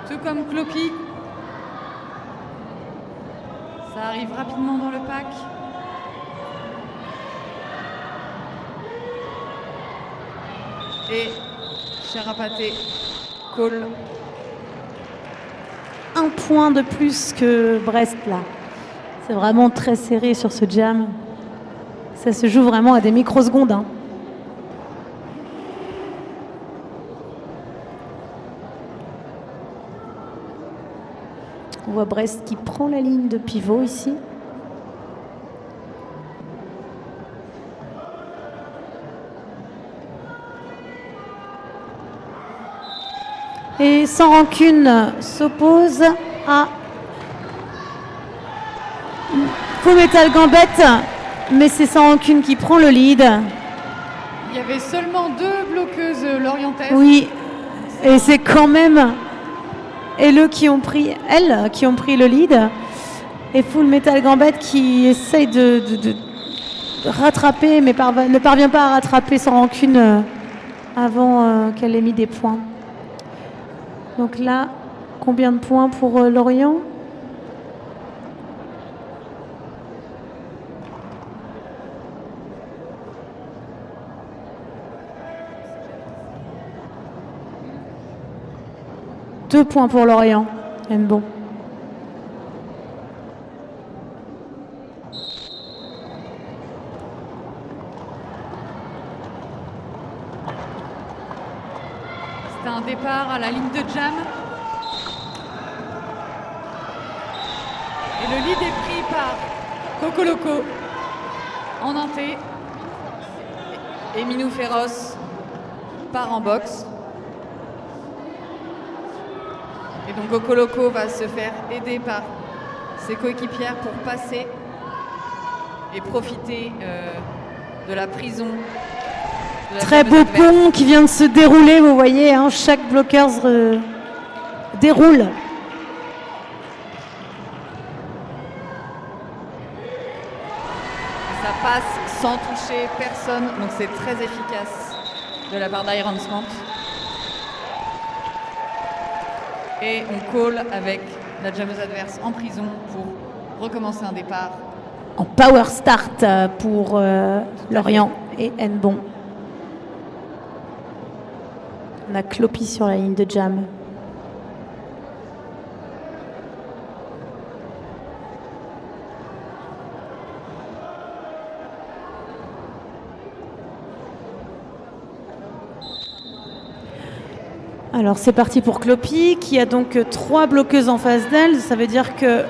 Tout comme Clopi. Ça arrive rapidement dans le pack. Et Charapaté call. 1 point de plus que Brest là. C'est vraiment très serré sur ce jam. Ça se joue vraiment à des microsecondes. Hein. On voit Brest qui prend la ligne de pivot ici. Et Sans Rancune s'oppose à Full Metal Gambit, mais c'est Sans Rancune qui prend le lead. Il y avait seulement 2 bloqueuses lorientaises. Oui, et c'est quand même elles qui ont pris le lead. Et Full Metal Gambit qui essaye de rattraper, mais ne parvient pas à rattraper Sans Rancune avant qu'elle ait mis des points. Donc là, combien de points pour Lorient ? Deux points pour Lorient. Hennebon. C'est un départ à la ligne de jam. Et le lead est pris par Coco Loco en Nantais et Minou Féroce part en boxe. Et donc Coco Loco va se faire aider par ses coéquipières pour passer et profiter de la prison. Très beau pont qui vient de se dérouler, vous voyez, hein, chaque bloqueur déroule. Ça passe sans toucher personne, donc c'est très efficace de la part d'Iron Scant. Et on call avec la jammeuse adverse en prison pour recommencer un départ. En power start pour Lorient et Nbon. On a Clopi sur la ligne de jam. Alors c'est parti pour Clopi qui a donc 3 bloqueuses en face d'elle. Ça veut dire que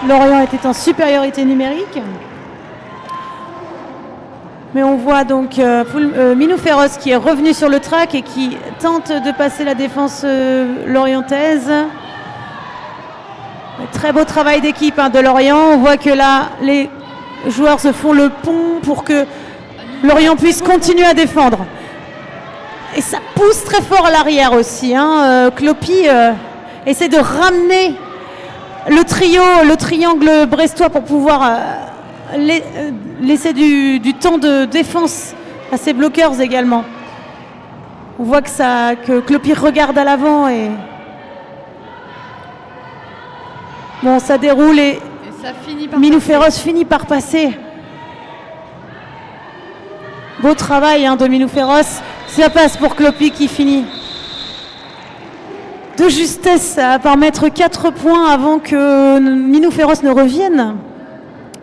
Lorient était en supériorité numérique. Mais on voit donc Minou Féroce qui est revenu sur le track et qui tente de passer la défense lorientaise. Très beau travail d'équipe de Lorient. On voit que là, les joueurs se font le pont pour que Lorient puisse continuer à défendre. Et ça pousse très fort à l'arrière aussi. Clopi essaie de ramener le triangle brestois pour pouvoir laisser du temps de défense à ses bloqueurs également. On voit que Clopi regarde à l'avant et bon, ça déroule et ça finit par Minou Féroce finit par passer. Beau travail de Minou Féroce. Ça passe pour Clopi qui finit de justesse par mettre 4 points avant que Minou Féroce ne revienne.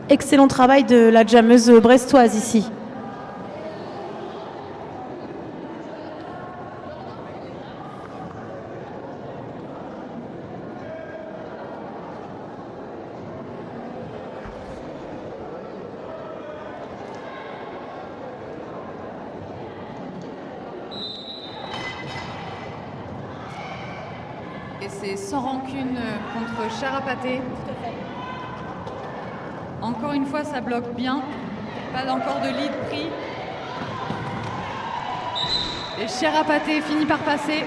Excellent travail de la jammeuse brestoise ici. Et c'est sans rancune contre Charapaté. Encore une fois, ça bloque bien. Pas encore de lead pris. Et Charapaté finit par passer.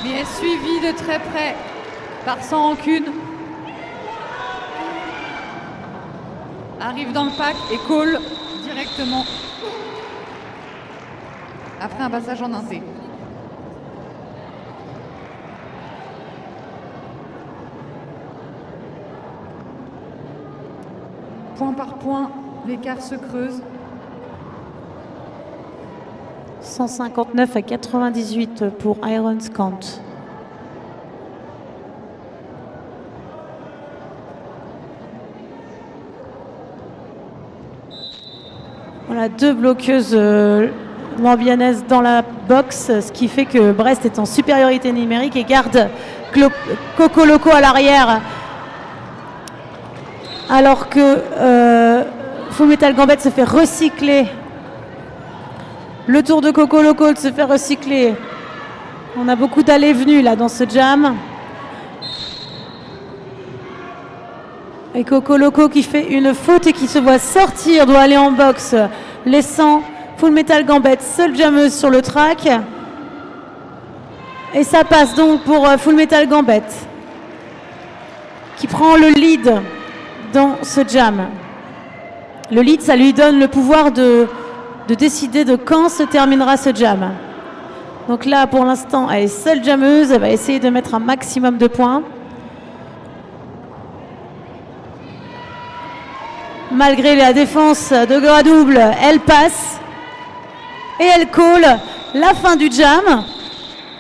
Mais est suivi de très près par Sans Rancune. Arrive dans le pack et call directement après un passage en inté. Point par point, l'écart se creuse. 159 à 98 pour Iron Scant. Voilà, 2 bloqueuses morbihanaises dans la box, ce qui fait que Brest est en supériorité numérique et garde Coco Loco à l'arrière. Alors que Full Metal Gambit se fait recycler. Le tour de Coco Loco se fait recycler. On a beaucoup d'allées-venues là dans ce jam. Et Coco Loco qui fait une faute et qui se voit sortir, doit aller en boxe, laissant Full Metal Gambit seule jammeuse sur le track. Et ça passe donc pour Full Metal Gambit qui prend le lead dans ce jam. Le lead, ça lui donne le pouvoir de décider de quand se terminera ce jam. Donc là, pour l'instant, elle est seule jammeuse. Elle va essayer de mettre un maximum de points. Malgré la défense de Gradouble, elle passe. Et elle call la fin du jam.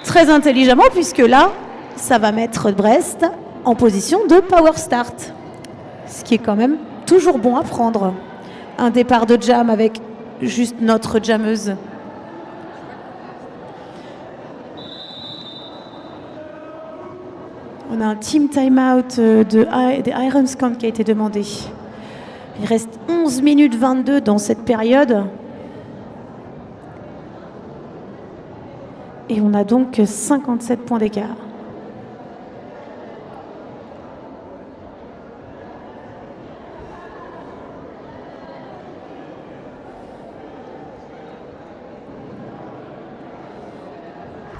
Très intelligemment, puisque là, ça va mettre Brest en position de power start. Ce qui est quand même toujours bon à prendre. Un départ de jam avec juste notre jammeuse. On a un team timeout des Iron Scant qui a été demandé. Il reste 11 minutes 22 dans cette période. Et on a donc 57 points d'écart.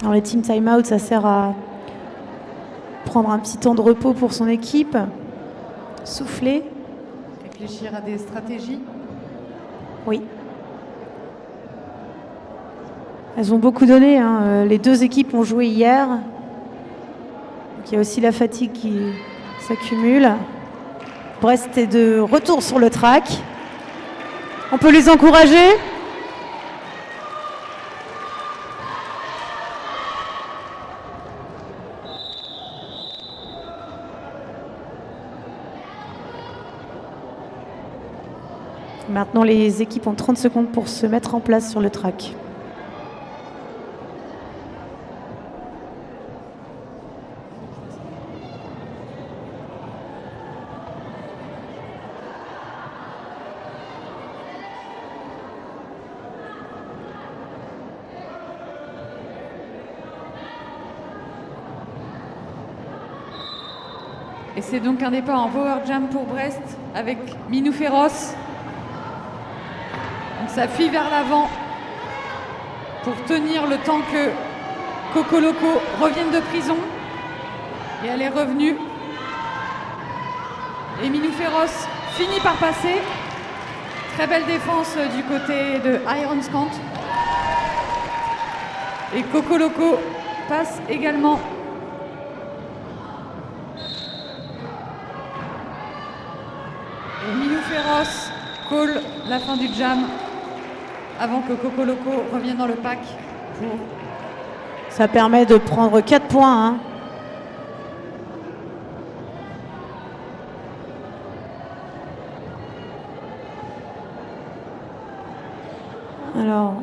Alors les team time-out, ça sert à prendre un petit temps de repos pour son équipe, souffler. Réfléchir à des stratégies. Oui. Elles ont beaucoup donné, hein. Les deux équipes ont joué hier. Donc, il y a aussi la fatigue qui s'accumule. Brest est de retour sur le track. On peut les encourager. Maintenant, les équipes ont 30 secondes pour se mettre en place sur le track. Et c'est donc un départ en power jam pour Brest avec Minou Féroce. Donc ça fuit vers l'avant pour tenir le temps que Coco Loco revienne de prison. Et elle est revenue. Et Minou Féroce finit par passer. Très belle défense du côté de Ironscant. Et Coco Loco passe également. Et Minou Féroce call la fin du jam avant que Coco Loco revienne dans le pack pour... Ça permet de prendre 4 points. Hein. Alors,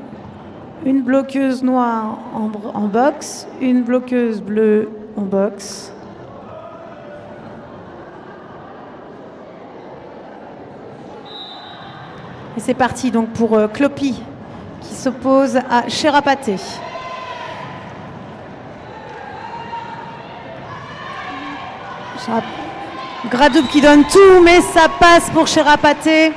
une bloqueuse noire en box, une bloqueuse bleue en box. Et c'est parti donc pour Clopi qui s'oppose à Cherapaté. Gradoub qui donne tout, mais ça passe pour Cherapaté.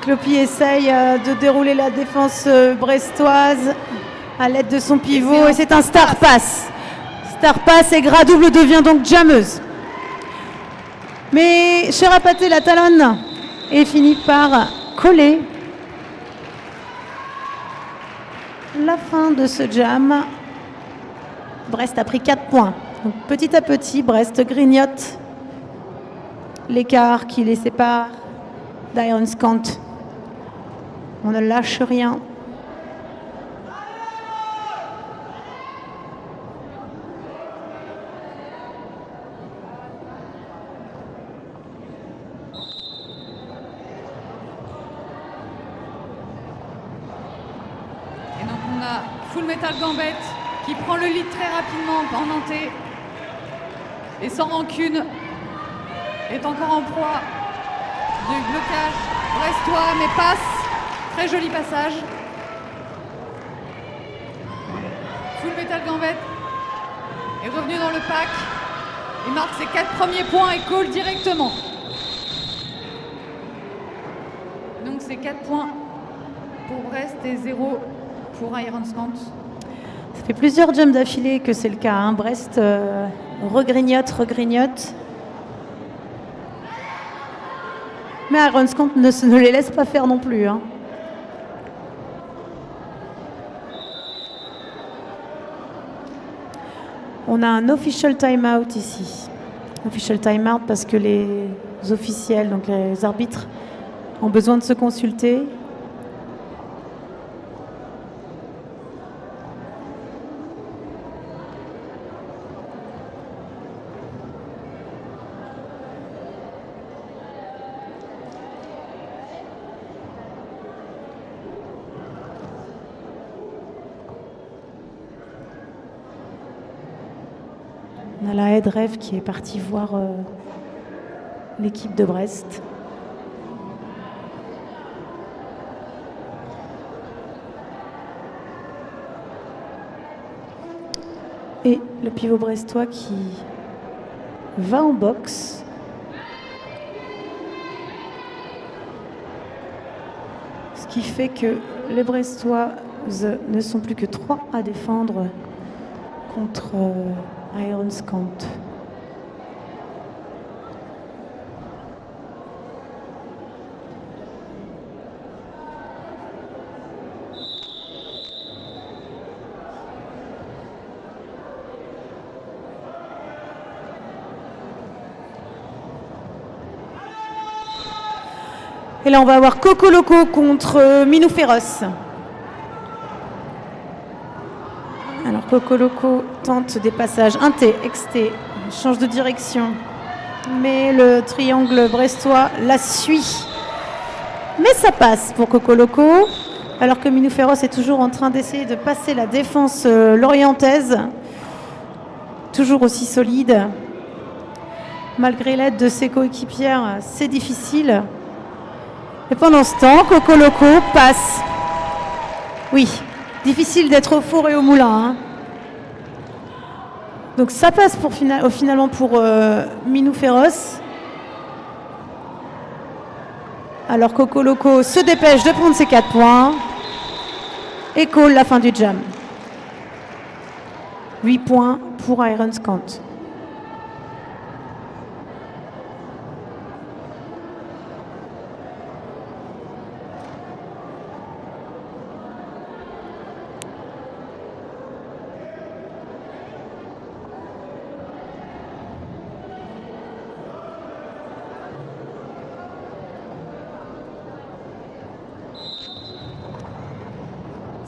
Clopi essaye de dérouler la défense brestoise à l'aide de son pivot et c'est un star pass. Star pass et Gradouble devient donc jammeuse. Mais Cherapaté la talonne et finit par coller. La fin de ce jam. Brest a pris 4 points. Donc, petit à petit, Brest grignote l'écart qui les sépare d'Ironscant. On ne lâche rien. Full Metal Gambit qui prend le lead très rapidement en Nantais et sans rancune est encore en proie du blocage brestois mais passe, très joli passage. Full Metal Gambit est revenu dans le pack et marque ses 4 premiers points et call directement. Donc c'est 4 points pour Brest et 0 pour Ironscant. Ça fait plusieurs jumps d'affilée que c'est le cas. Hein. Brest regrignote. Mais Ironscant ne les laisse pas faire non plus. Hein. On a un official timeout ici. Official timeout parce que les officiels, donc les arbitres, ont besoin de se consulter. On a la Headrev qui est partie voir l'équipe de Brest. Et le pivot brestois qui va en boxe. Ce qui fait que les Brestois ne sont plus que 3 à défendre contre Ironscant. Et là, on va avoir Coco Loco contre Minou Féroce. Alors, Coco Loco tente des passages inté, exté, change de direction. Mais le triangle brestois la suit. Mais ça passe pour Coco Loco. Alors que Minou Féroce est toujours en train d'essayer de passer la défense lorientaise. Toujours aussi solide. Malgré l'aide de ses coéquipières, c'est difficile. Et pendant ce temps, Coco Loco passe. Oui, difficile d'être au four et au moulin. Hein. Donc ça passe finalement pour Minou Féroce. Alors Coco Loco se dépêche de prendre ses 4 points. Et call la fin du jam. 8 points pour Ironscant.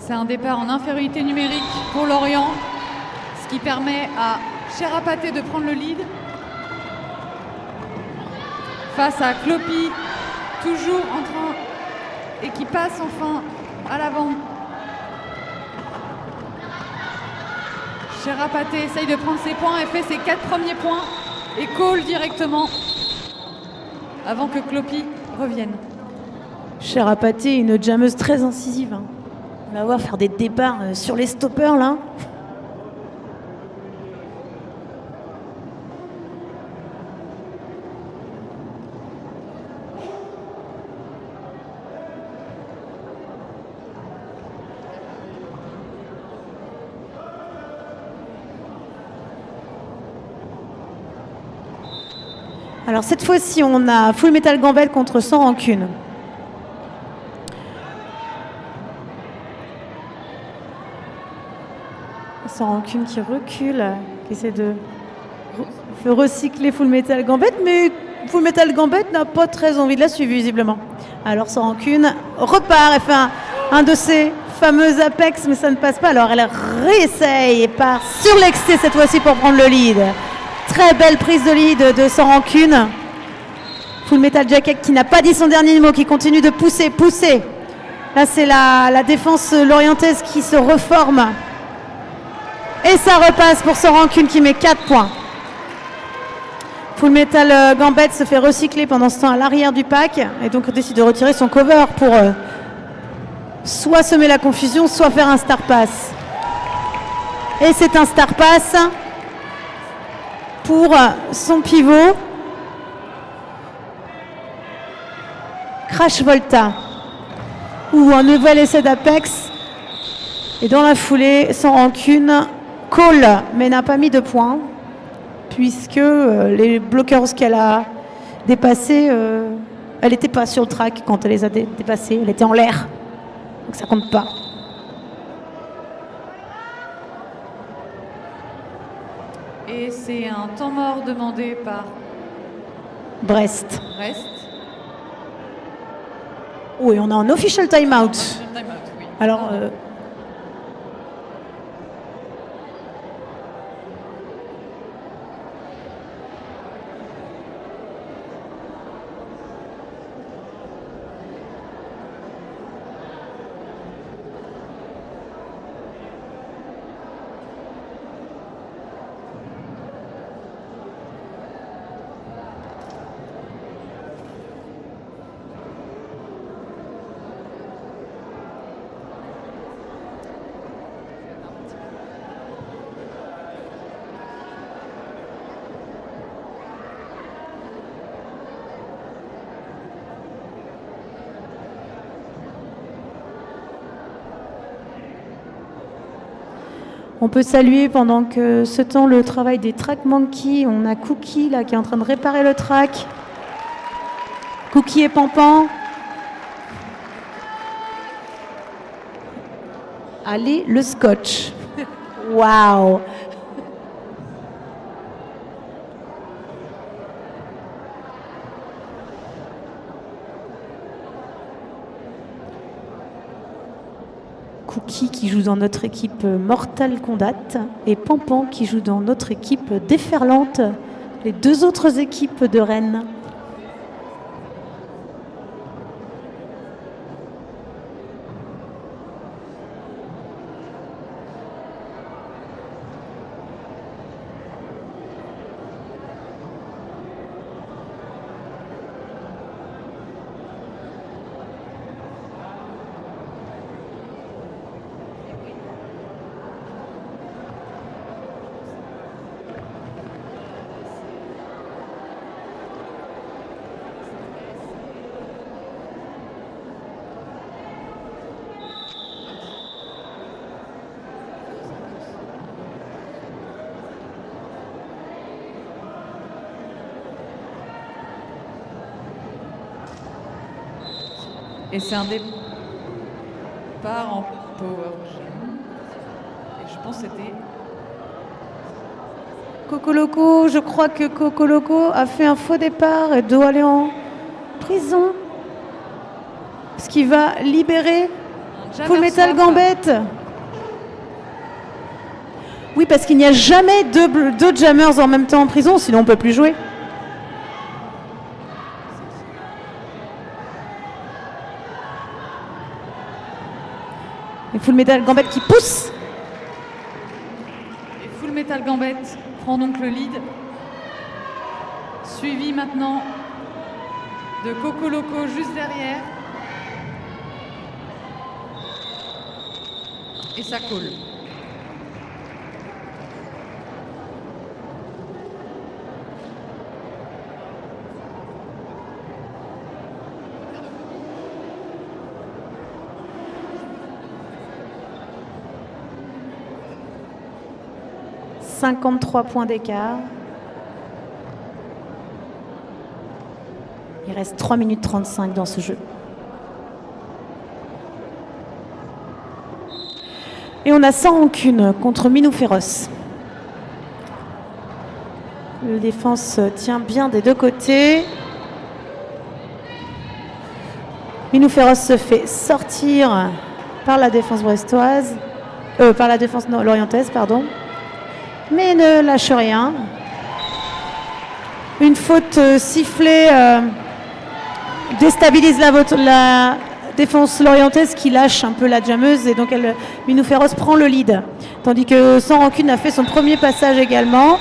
C'est un départ en infériorité numérique pour Lorient, ce qui permet à Cherapaté de prendre le lead. Face à Clopi, toujours en train et qui passe enfin à l'avant. Cherapaté essaye de prendre ses points et fait ses 4 premiers points et call directement avant que Clopi revienne. Cherapaté, une jammeuse très incisive. Hein. On va voir faire des départs sur les stoppers là. Alors cette fois-ci, on a Full Metal Gambit contre Sans Rancune. Sans Rancune qui recule, qui essaie de recycler Full Metal Gambit, mais Full Metal Gambit n'a pas très envie de la suivre visiblement. Alors Sans Rancune repart et fait un de ses fameux apex, mais ça ne passe pas. Alors elle réessaye et part sur l'exté cette fois-ci pour prendre le lead. Très belle prise de lead de Sans Rancune. Full Metal Jacket qui n'a pas dit son dernier mot, qui continue de pousser. Là c'est la défense lorientaise qui se reforme. Et ça repasse pour Sans Rancune qui met 4 points. Full Metal Gambit se fait recycler pendant ce temps à l'arrière du pack et donc décide de retirer son cover pour soit semer la confusion, soit faire un star pass. Et c'est un star pass pour son pivot. Crash Volta ou un nouvel essai d'Apex. Et dans la foulée, Sans Rancune call, mais n'a pas mis de points, puisque les blockers qu'elle a dépassés, elle n'était pas sur le track quand elle les a dépassés, elle était en l'air. Donc ça compte pas. Et c'est un temps mort demandé par Brest. Oui, on a un official timeout. Oui. Alors, On peut saluer pendant que ce temps le travail des track monkeys. On a Cookie là qui est en train de réparer le track. Cookie et Pampan. Allez, le scotch. Waouh! Cookie qui joue dans notre équipe Mortal Kombat et Pampan qui joue dans notre équipe Déferlante, les deux autres équipes de Rennes. Et c'est un départ en power jam. Et je pense que c'était... Coco Loco, je crois que Coco Loco a fait un faux départ et doit aller en prison. Ce qui va libérer Full Metal Gambit. Oui, parce qu'il n'y a jamais deux jammers en même temps en prison, sinon on ne peut plus jouer. Et Full Metal Gambit qui pousse. Et Full Metal Gambit prend donc le lead. Suivi maintenant de Coco Loco juste derrière. Et ça colle. « 53 points d'écart. Il reste 3 minutes 35 dans ce jeu. Et on a 100 rancune contre Minou Féroce. La défense tient bien des deux côtés. Minou Féroce se fait sortir par la défense brestoise, par la défense lorientaise, pardon. Mais ne lâche rien. Une faute sifflée déstabilise la défense lorientaise qui lâche un peu la jammeuse et donc Minou Féroce prend le lead. Tandis que Sans Rancune a fait son premier passage également.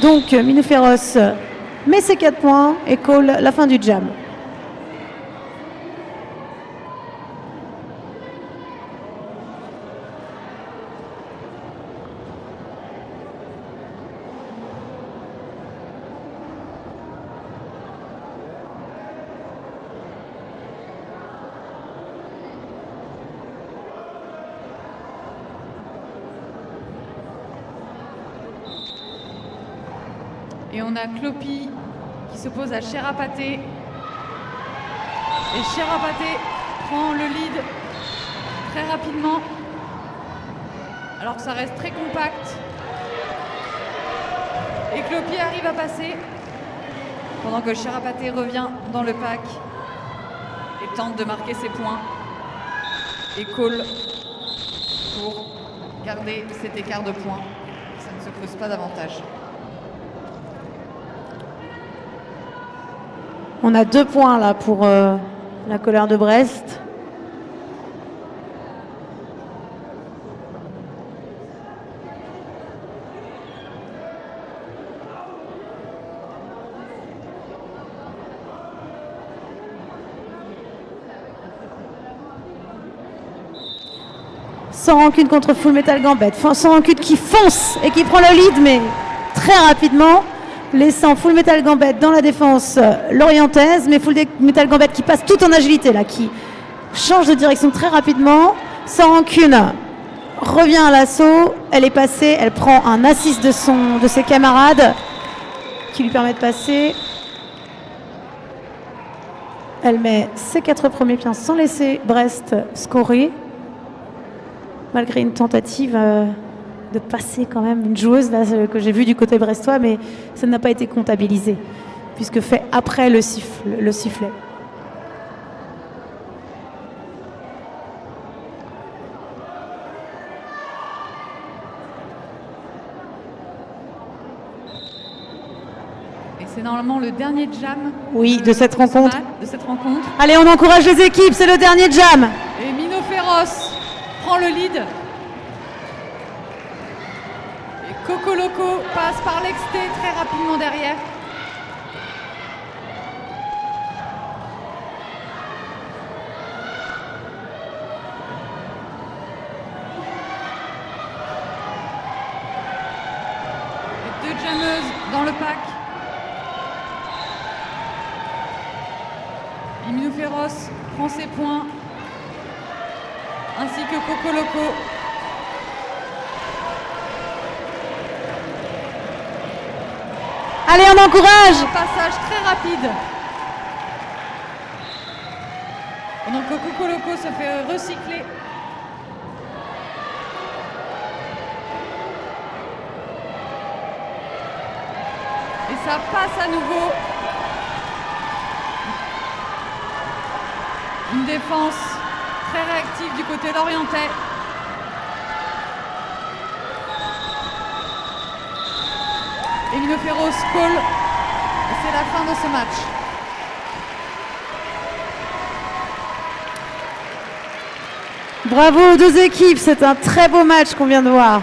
Donc Minou Féroce met ses 4 points et call la fin du jam. Et on a Clopi qui s'oppose à Cherapaté. Et Cherapaté prend le lead très rapidement. Alors que ça reste très compact. Et Clopi arrive à passer. Pendant que Cherapaté revient dans le pack. Et tente de marquer ses points. Et call pour garder cet écart de points. Ça ne se creuse pas davantage. On a 2 points là pour la colère de Brest. Sans rancune contre Full Metal Gambit. Sans rancune qui fonce et qui prend le lead, mais très rapidement. Laissant Full Metal Gambit dans la défense lorientaise, mais Full Metal Gambit qui passe tout en agilité, là, qui change de direction très rapidement. Sans rancune revient à l'assaut. Elle est passée, elle prend un assist de ses camarades qui lui permet de passer. Elle met ses 4 premiers points sans laisser Brest scorer. Malgré une tentative de passer quand même une joueuse là, que j'ai vue du côté brestois, mais ça n'a pas été comptabilisé, puisque fait après le sifflet. Et c'est normalement le dernier jam de cette rencontre. Allez, on encourage les équipes, c'est le dernier jam. Et Mino Féroce prend le lead. Et Coco Loco passe par l'exté très rapidement derrière. Et 2 jammeuses dans le pack. Et Mino Féroce prend ses points, ainsi que Coco Loco. Allez, on encourage. Un passage très rapide. Pendant que Coco Loco se fait recycler. Et ça passe à nouveau. Une défense très réactive du côté lorientais. Et Mino Féroce call. Et c'est la fin de ce match. Bravo aux 2 équipes, c'est un très beau match qu'on vient de voir.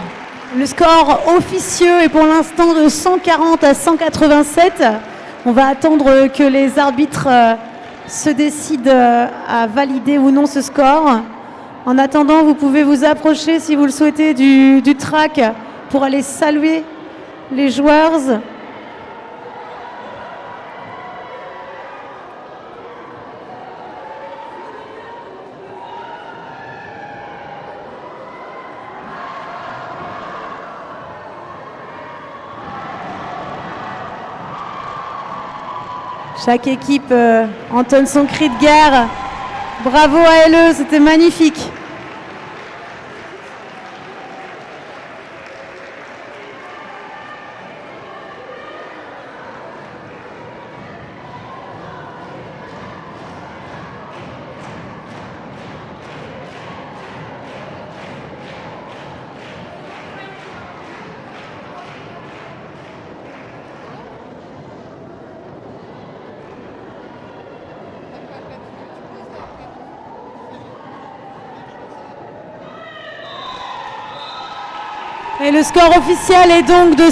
Le score officieux est pour l'instant de 140 à 187. On va attendre que les arbitres se décident à valider ou non ce score. En attendant, vous pouvez vous approcher si vous le souhaitez du track pour aller saluer les joueurs. Chaque équipe entonne son cri de guerre. Bravo à LE, c'était magnifique. Et le score officiel est donc de